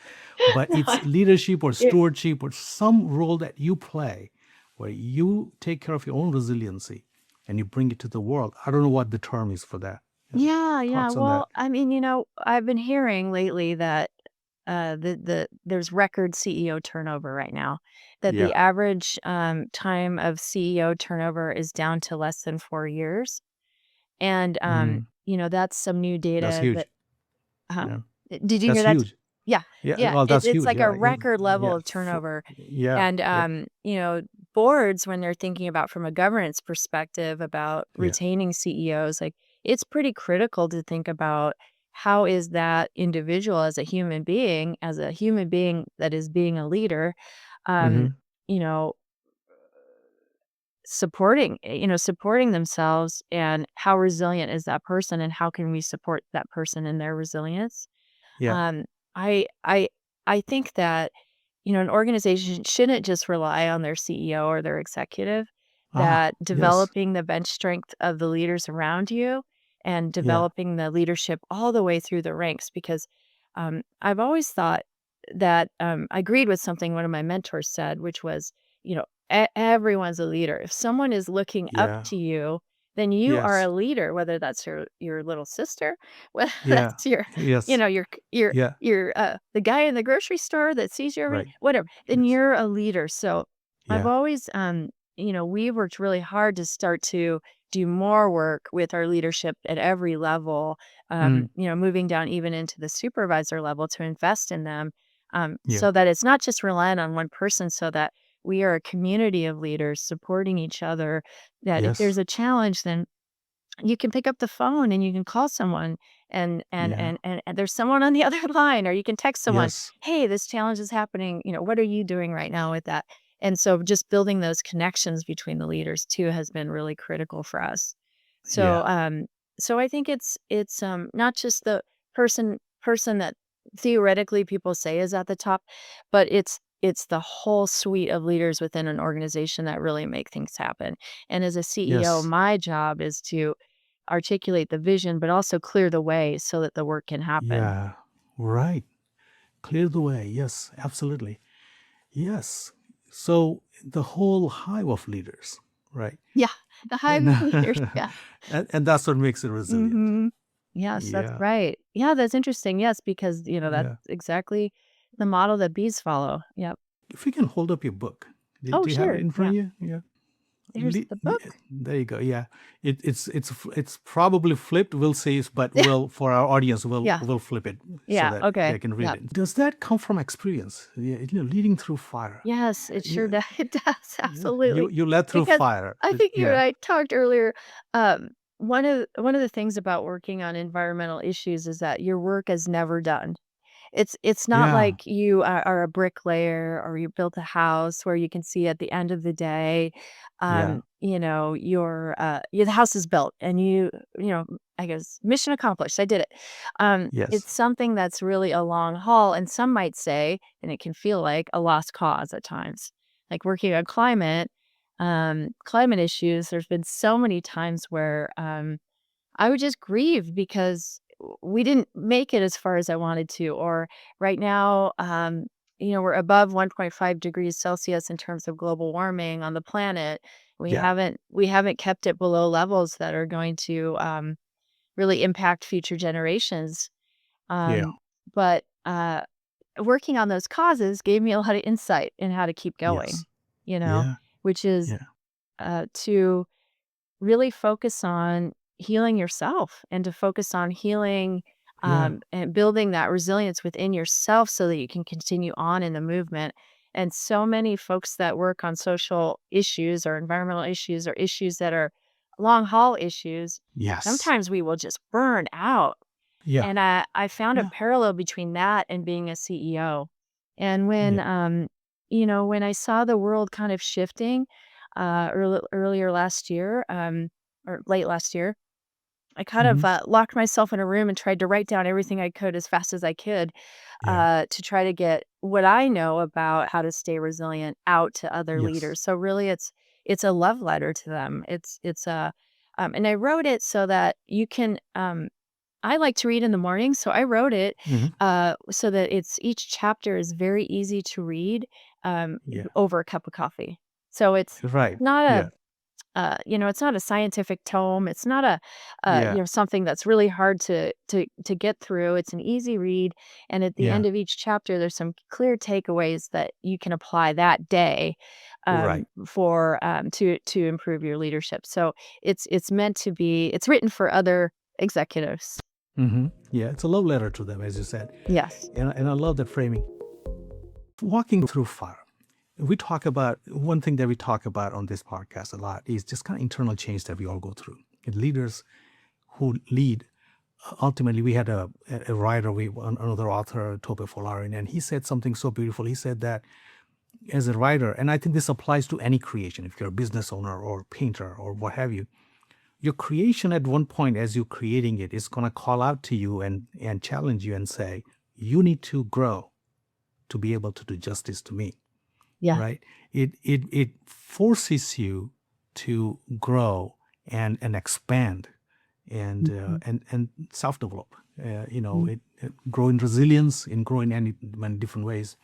But it's leadership or Yeah, stewardship or some role that you play, where you take care of your own resiliency and you bring it to the world. I don't know what the term is for that. Yeah. yeah, yeah. Thoughts on that? Well, I mean, I've been hearing lately that there's record CEO turnover right now. That the Yeah. average time of CEO turnover is down to less than 4 years, and Mm, that's some new that's data that huge. uh, Yeah. did you That's hear that? huge. Yeah, Yeah. yeah. Well, that's It's huge. like a Yeah. record level Yeah. of turnover. Yeah. And, Yeah. boards, when they're thinking about from a governance perspective about Yeah. retaining CEOs, like it's pretty critical to think about how is that individual as a human being that is being a leader, um, Hmm. you know, supporting themselves, and how resilient is that person, and how can we support that person in their resilience. Yeah. Um, I I I think that, an organization shouldn't just rely on their CEO or their executive, Ah, that yes. developing the bench strength of the leaders around you and Yeah. developing the leadership all the way through the ranks. Because I've always thought that I agreed with something one of my mentors said, which was, everyone's a leader. If someone is looking up Yeah. to you, then you are Yes. a leader, whether that's your little sister, whether Yeah. that's your, Yes. your your Yeah. you're, the guy in the grocery store that sees you every Right. whatever, then Yes. you're a leader. So I've Yeah. always, we worked really hard to start to do more work with our leadership at every level, Mm. moving down even into the supervisor level to invest in them, Yeah. so that it's not just reliant on one person, so that we are a community of leaders supporting each other, that if Yes. there's a challenge, then you can pick up the phone and you can call someone, Yeah. and there's someone on the other line, or you can text someone, Yes. "Hey, this challenge is happening, what are you doing right now with that?" And so just building those connections between the leaders too has been really critical for us. Yeah. So I think it's not just the person that theoretically people say is at the top, but it's the whole suite of leaders within an organization that really make things happen. And as a CEO, Yes. my job is to articulate the vision, but also clear the way so that the work can happen. Yeah. Right. Clear the way. Yes. Absolutely. Yes. So the whole hive of leaders, right? Yeah, the hive And of leaders, yeah. and that's what makes it resilient. Mhm. Yes, that's Yeah. right. Yeah, that's interesting, yes, because, that's Yeah. exactly the model that bees follow. Yep. If you can hold up your book, Oh, do you have it sure, in front yeah. of you? Yeah. There's the book. There you go. Yeah, it's probably flipped. We'll see, but Yeah, we'll for our audience, yeah, we'll flip it so yeah, that okay, they can read yep. it. Does that come from experience? Yeah, leading through fire. Yes, it sure Yeah, does, it does, yeah. You absolutely. you led through Because fire. I think you and Yeah, I talked earlier, one of the things about working on environmental issues is that your work is never done. It's not yeah, like you are a bricklayer or you built a house where you can see at the end of the day, yeah. the house is built and I guess, mission accomplished, I did it. Yes. It's something that's really a long haul, and some might say, and it can feel like a lost cause at times. Like working on climate issues, there's been so many times where, I would just grieve because we didn't make it as far as I wanted to. Or right now, we're above 1.5 degrees Celsius in terms of global warming on the planet. We Yeah. haven't we haven't kept it below levels that are going to really impact future generations. Yeah. Um, but working on those causes gave me a lot of insight in how to keep going. Yes. You know, Yeah. which is Yeah. to really focus on healing yourself, and to focus on healing, Yeah. and building that resilience within yourself so that you can continue on in the movement. And so many folks that work on social issues or environmental issues or issues that are long haul issues, Yes. sometimes we will just burn out. Yeah. And I found a Yeah. parallel between that and being a CEO. And Yeah. when I saw the world kind of shifting, earlier last year, or late last year, I kind Hmm. of locked myself in a room and tried to write down everything I could as fast as I could, Yeah. to try to get what I know about how to stay resilient out to other Yes. leaders. So really, it's a love letter to them. And I wrote it so that you can. I like to read in the morning, so I wrote it, Hmm. so that each chapter is very easy to read, Yeah. over a cup of coffee. So it's Right. not Yeah. it's not a scientific tome. It's not Yeah. something that's really hard to get through. It's an easy read, and at the Yeah. end of each chapter, there's some clear takeaways that you can apply that day, Right. to improve your leadership. So it's written for other executives. Yeah. It's a love letter to them, as you said. Yes. And I love that framing. Walking through fire. We talk about one thing that we talk about on this podcast a lot is just kind of internal change that we all go through. And leaders who lead, ultimately, we had a writer, another author, Tope Folarin, and he said something so beautiful. He said that as a writer, and I think this applies to any creation, if you're a business owner or painter or what have you, your creation at one point as you're creating it is going to call out to you and challenge you and say, you need to grow to be able to do justice to me, Yeah. right? It forces you to grow and expand Mhm. and self-develop. Mhm. It grow in resilience, in grow in many different ways.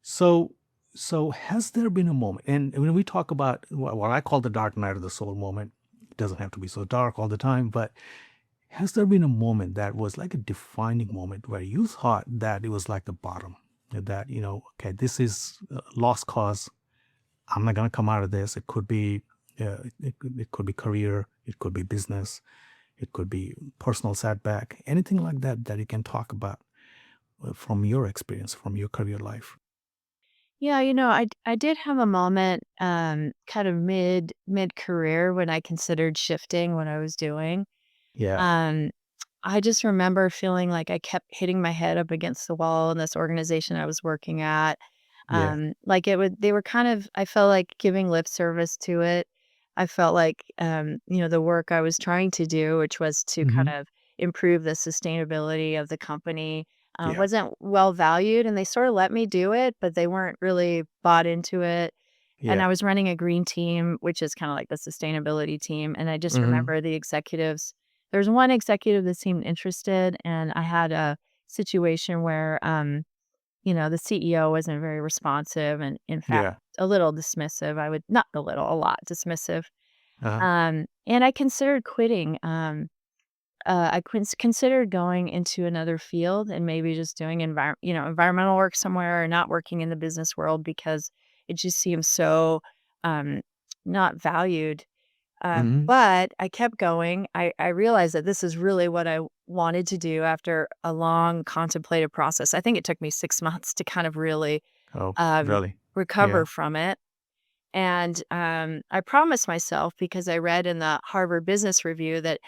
So, so has there been a moment? And when we talk about what I call the dark night of the soul moment, it doesn't have to be so dark all the time, but has there been a moment that was like a defining moment where you thought that it was like the bottom, that, okay, this is a lost cause. I'm not going to come out of this. It could be, it could be career, it could be business, it could be personal setback, anything like that that you can talk about from your experience, from your career life. Yeah, I did have a moment, kind of mid-career when I considered shifting what I was doing. Yeah, Um, I just remember feeling like I kept hitting my head up against the wall in this organization I was working at. yeah. Like they were kind of, I felt like giving lip service to it. I felt like, the work I was trying to do, which was to kind Hmm. of improve the sustainability of the company, Yeah, wasn't well valued. And they sort of let me do it, but they weren't really bought into it. And I yeah. was running a green team, which is kind of like the sustainability team. And I just Hmm. remember the executives. There's one executive that seemed interested, and I had a situation where, the CEO wasn't very responsive and, in fact, Yeah. a little dismissive. I would not a little, a lot dismissive. Uh-huh. And I considered quitting. I considered going into another field and maybe just doing environmental work somewhere or not working in the business world because it just seems so um, not valued. Hmm. But I kept going. I realized that this is really what I wanted to do after a long contemplative process. I think it took me 6 months to kind of really Oh, um, really? recover Yeah. from it. And I promised myself, because I read in the Harvard Business Review that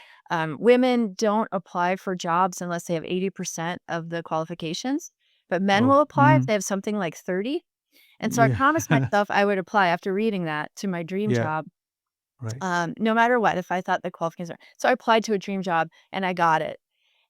women don't apply for jobs unless they have 80% of the qualifications, but men Oh, will apply if hmm. they have something like 30. And so I Yeah. promised myself I would apply after reading that to my dream Yeah. job, Right. no matter what, if I thought the qualifications were. So I applied to a dream job and I got it.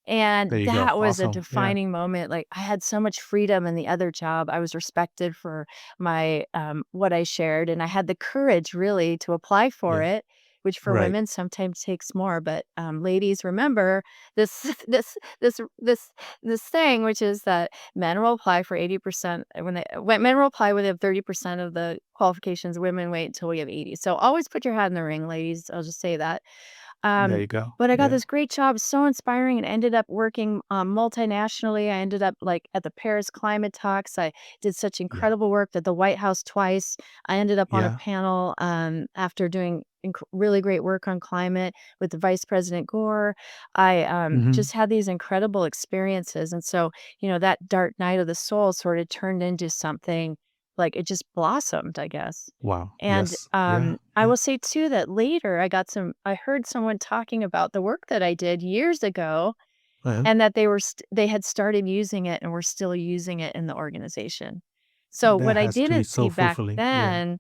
There And you go. that was a Awesome. Yeah. defining moment. Like, I had so much freedom in the other job. I was respected for my, what I shared, and I had the courage really to apply for Yeah. it, which for Right. women sometimes takes more. But, ladies, remember this this this thing, which is that men will apply for 80% when men will apply when they have 30% of the qualifications, women wait until we have 80. So always put your hat in the ring, ladies. I'll just say that. There Um, you go. but I got Yeah. this great job, so inspiring, and ended up working, multinationally. I ended up, like, at the Paris climate talks. I did such Yeah. incredible work at the White House twice. I ended up on a Yeah. panel, after doing really great work on climate with the Vice President Gore. I, Hmm. just had these incredible experiences, and so, that dark night of the soul sort of turned into something, like, it just blossomed, I guess. Wow. And, Yes. Yeah. I Yeah. will say too that later I heard someone talking about the work that I did years ago, Well, and that they had started using it and were still using it in the organization. So that what I has to be didn't so see back fulfilling. Yeah. then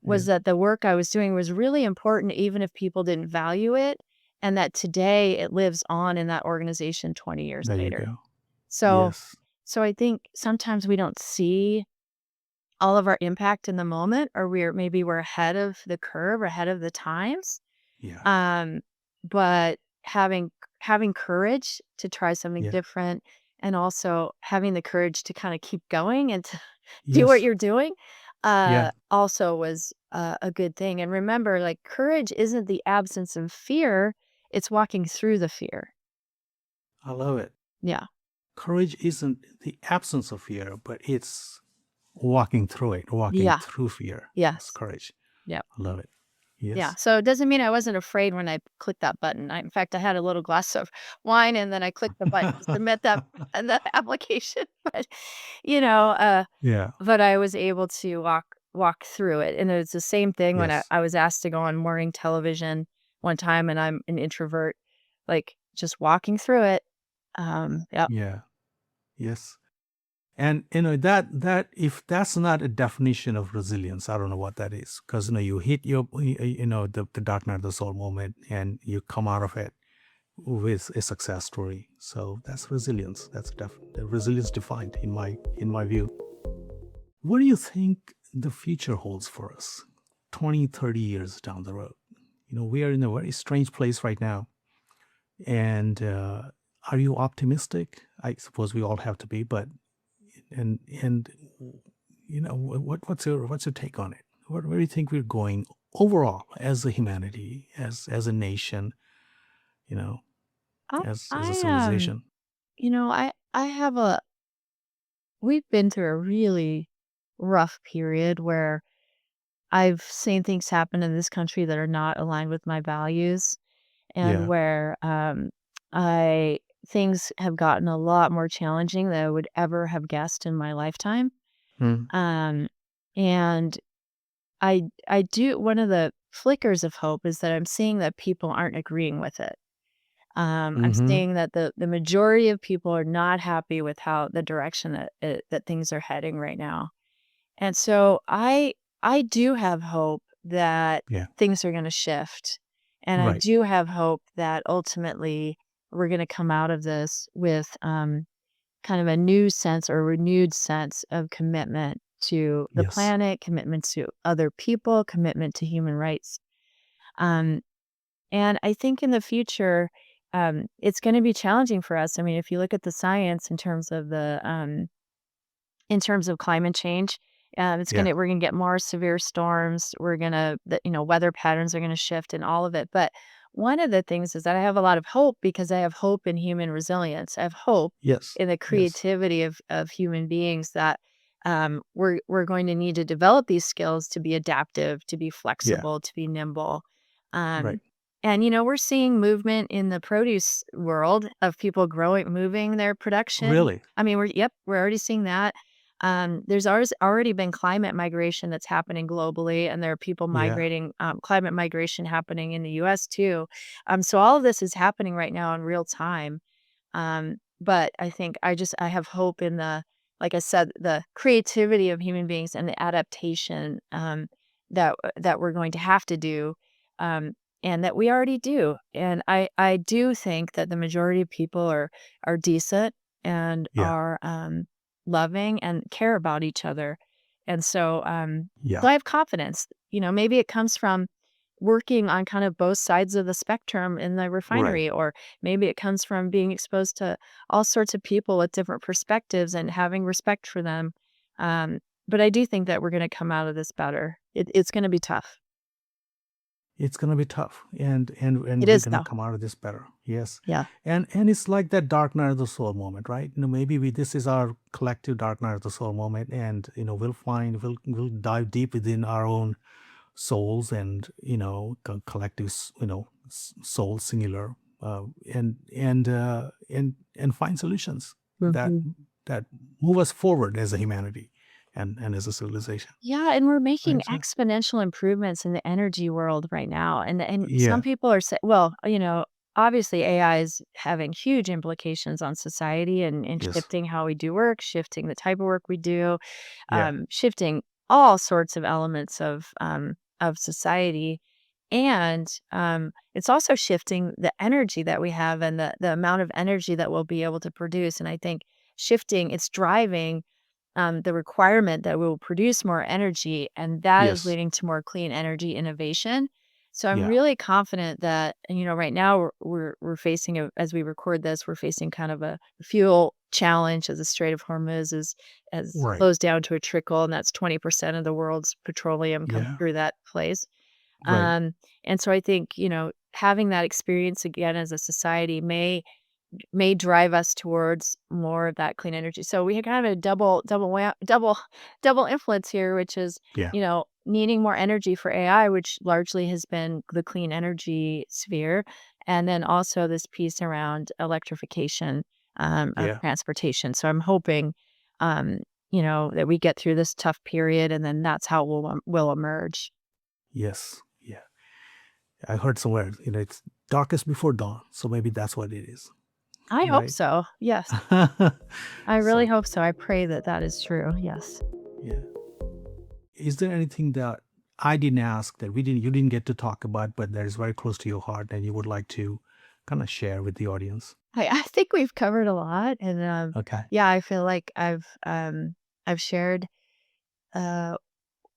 was Yeah. that the work I was doing was really important even if people didn't value it, and that today it lives on in that organization 20 years There you later. go. So Yes. so I think sometimes we don't see all of our impact in the moment, or we're ahead of the curve or ahead of the times. Yeah. Um, but having courage to try something Yeah. different, and also having the courage to kinda keep going and to do what Yes. you're doing, Yeah. also was a good thing. And remember, like, courage isn't the absence of fear, it's walking through the fear. I love it. Yeah. Courage isn't the absence of fear, but it's walking through it, walking Yeah. through fear. That's Yes. courage. Yep. I love it. Yeah, Yes. so it doesn't mean I wasn't afraid when I clicked that button. In fact, I had a little glass of wine, and then I clicked the button to submit that that application, but, you know, uh, Yeah. but I was able to walk through it, and it's the same thing when I Yes. I was asked to go on morning television one time, and I'm an introvert, like, just walking through it. Yep. Yeah. Yes. And that if that's not a definition of resilience, I don't know what that is. Because you hit the dark night of the soul moment, and you come out of it with a success story. So that's resilience. That's resilience defined in my view. What do you think the future holds for us 20, 30 years down the road? We are in a very strange place right now. And are you optimistic? I suppose we all have to be, but and what's your take on it? Where do you think we're going overall as a humanity, as a nation, you know, I, as a I civilization? I have a we've been through a really rough period where I've seen things happen in this country that are not aligned with my values, and Yeah. where I things have gotten a lot more challenging than I would ever have guessed in my lifetime. Mm. Um, and I do one of the flickers of hope is that I'm seeing that people aren't agreeing with it. I'm Mm-hmm. seeing that the majority of people are not happy with how the direction that things are heading right now. And so I do have hope that Yeah. things are gonna shift, and I Right. do have hope that ultimately we're gonna come out of this with, kind of a new sense or renewed sense of commitment to the Yes. planet, commitment to other people, commitment to human rights. Um, and I think in the future, it's gonna be challenging for us. I mean, if you look at the science in terms of climate change, Yeah. we're gonna get more severe storms. Weather patterns are gonna shift and all of it. But one of the things is that I have a lot of hope because I have hope in human resilience. I have hope Yes. in the Yes. creativity of human beings that we're going to need to develop these skills to be adaptive, to be Yeah. flexible, to be nimble. Right. Um, and we're seeing movement in the produce world of people moving their production. Really? I mean, we're already seeing that. There's already been climate migration that's happening globally, and there are people Yeah. migrating, climate migration happening in the US too. So all of this is happening right now in real time. But I think I have hope in like I said, the creativity of human beings and the adaptation that we're going to have to do, um, and that we already do. And I do think that the majority of people are decent and Yeah. are loving and care about each other. And Yeah. so I have confidence. Maybe it comes from working on kind of both sides of the spectrum in the Right. refinery, or maybe it comes from being exposed to all sorts of people with different perspectives and having respect for them. Um, but I do think that we're going to come out of this better. It's going to be tough. It's gonna be tough, and It we're is gonna though. come out of this better. Yes, Yeah. and it's like that dark night of the soul moment, right? Maybe this is our collective dark night of the soul moment, and we'll dive deep within our own souls, and collective soul singular, and find solutions that Mhm. that move us forward as a humanity, and as a civilization. Yeah, and we're making Right? So, exponential improvements in the energy world right now. And some yeah. people are saying, well, obviously AI is having huge implications on society and Yes. shifting how we do work, shifting the type of work we do, Yeah. shifting all sorts of elements of society. And it's also shifting the energy that we have and the amount of energy that we'll be able to produce. And I think it's driving the requirement that we will produce more energy, and that is Yes. leading to more clean energy innovation. So I'm Yeah. really confident that, right now we're facing as we record this, we're facing kind of a fuel challenge as the Strait of Hormuz is as Right. closed down to a trickle, and that's 20% of the world's petroleum comes Yeah. through that place. Right. Um, and so I think, having that experience again as a society may drive us towards more of that clean energy. So we had kind of a double influence here, which is, Yeah. needing more energy for AI, which largely has been the clean energy sphere, and then also this piece around electrification of Yeah. transportation. So I'm hoping, um, that we get through this tough period, and then that's how we'll emerge. Yes. Yeah. I heard somewhere, it's darkest before dawn. So maybe that's what it is. I hope right? so. Yes. I really So, hope so. I pray that that is true. Yes. yeah. Is there anything that I didn't ask that you didn't get to talk about, but that is very close to your heart and you would like to kind of share with the audience? I think we've covered a lot, and, Okay, yeah, I feel like I've shared, uh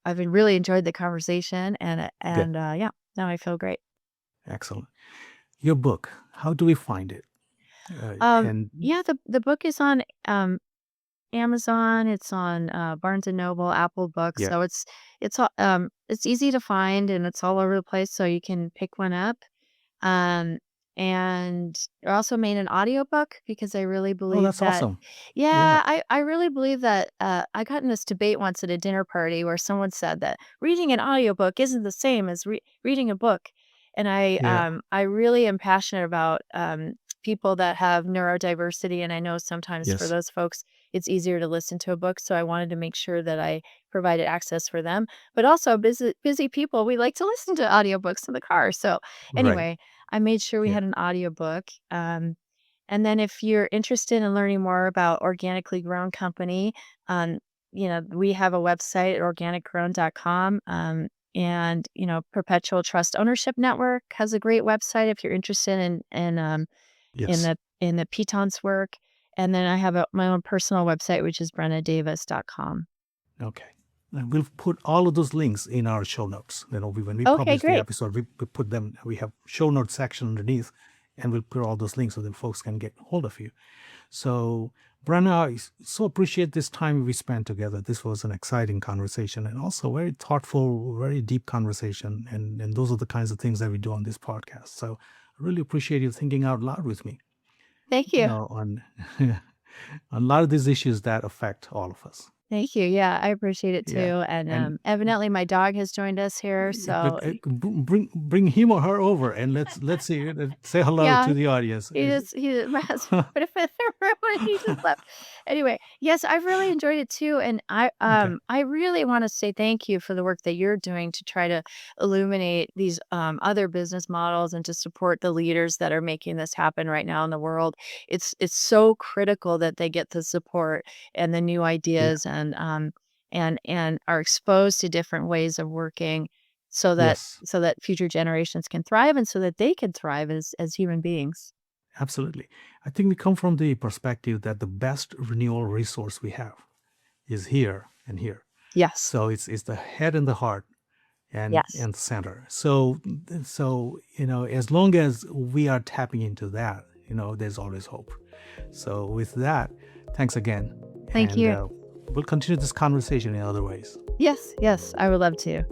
I've really enjoyed the conversation, good. yeah, no, I feel great. Excellent. Your book, how do we find it? Um, And yeah, the book is on, Amazon, it's on, Barnes& and Noble, Apple Books, yeah. so it's easy to find, and it's all over the place, so you can pick one up. Um, and I also made an audiobook because I really Oh, believe that's that awesome. Yeah. yeah, I really believe that, I got in this debate once at a dinner party where someone said that reading an audiobook isn't the same as reading a book. And Yeah. I really am passionate about, people that have neurodiversity, and I know sometimes for Yes. those folks, it's easier to listen to a book, so I wanted to make sure that I provided access for them. But also busy people, we like to listen to audiobooks in the car, so Right. anyway, I made sure we Yeah. had an audiobook, and then if you're interested in learning more about Organically Grown Company, um, we have a website at organicgrown.com. And Perpetual Trust Ownership Network has a great website if you're interested Yes. in the pitons work. And then I have my own personal website, which is brennadavis.com. Okay. And we'll put all of those links in our show notes. When we Okay, publish the great. episode, we put them, we have show notes section underneath, and we'll put all those links so that folks can get hold of you. So, Brenna, so appreciate this time we spent together. This was an exciting conversation and also very thoughtful, very deep conversation. And those are the kinds of things that we do on this podcast. So I really appreciate you thinking out loud with me, Thank you. on on a lot of these issues that affect all of us. Thank you. Yeah, I appreciate it too. Yeah. And And evidently, my dog has joined us here. So, bring him or her over and let's see, say hello yeah, to the audience. he my husband put him in the room and he just left. Anyway, yes, I've really enjoyed it too, and Okay. I really wanna say thank you for the work that you're doing to try to illuminate these, other business models and to support the leaders that are making this happen right now in the world. It's so critical that they get the support and the new Yeah. ideas and are exposed to different ways of working Yes. so that future generations can thrive and so that they can thrive as human beings. Absolutely. I think we come from the perspective that the best renewal resource we have is here and here. Yes. So it's the head and the heart Yes. and the center. So as long as we are tapping into that, there's always hope. So with that, thanks again, Thank and you. we'll continue this conversation in other ways. Yes, yes, I would love to.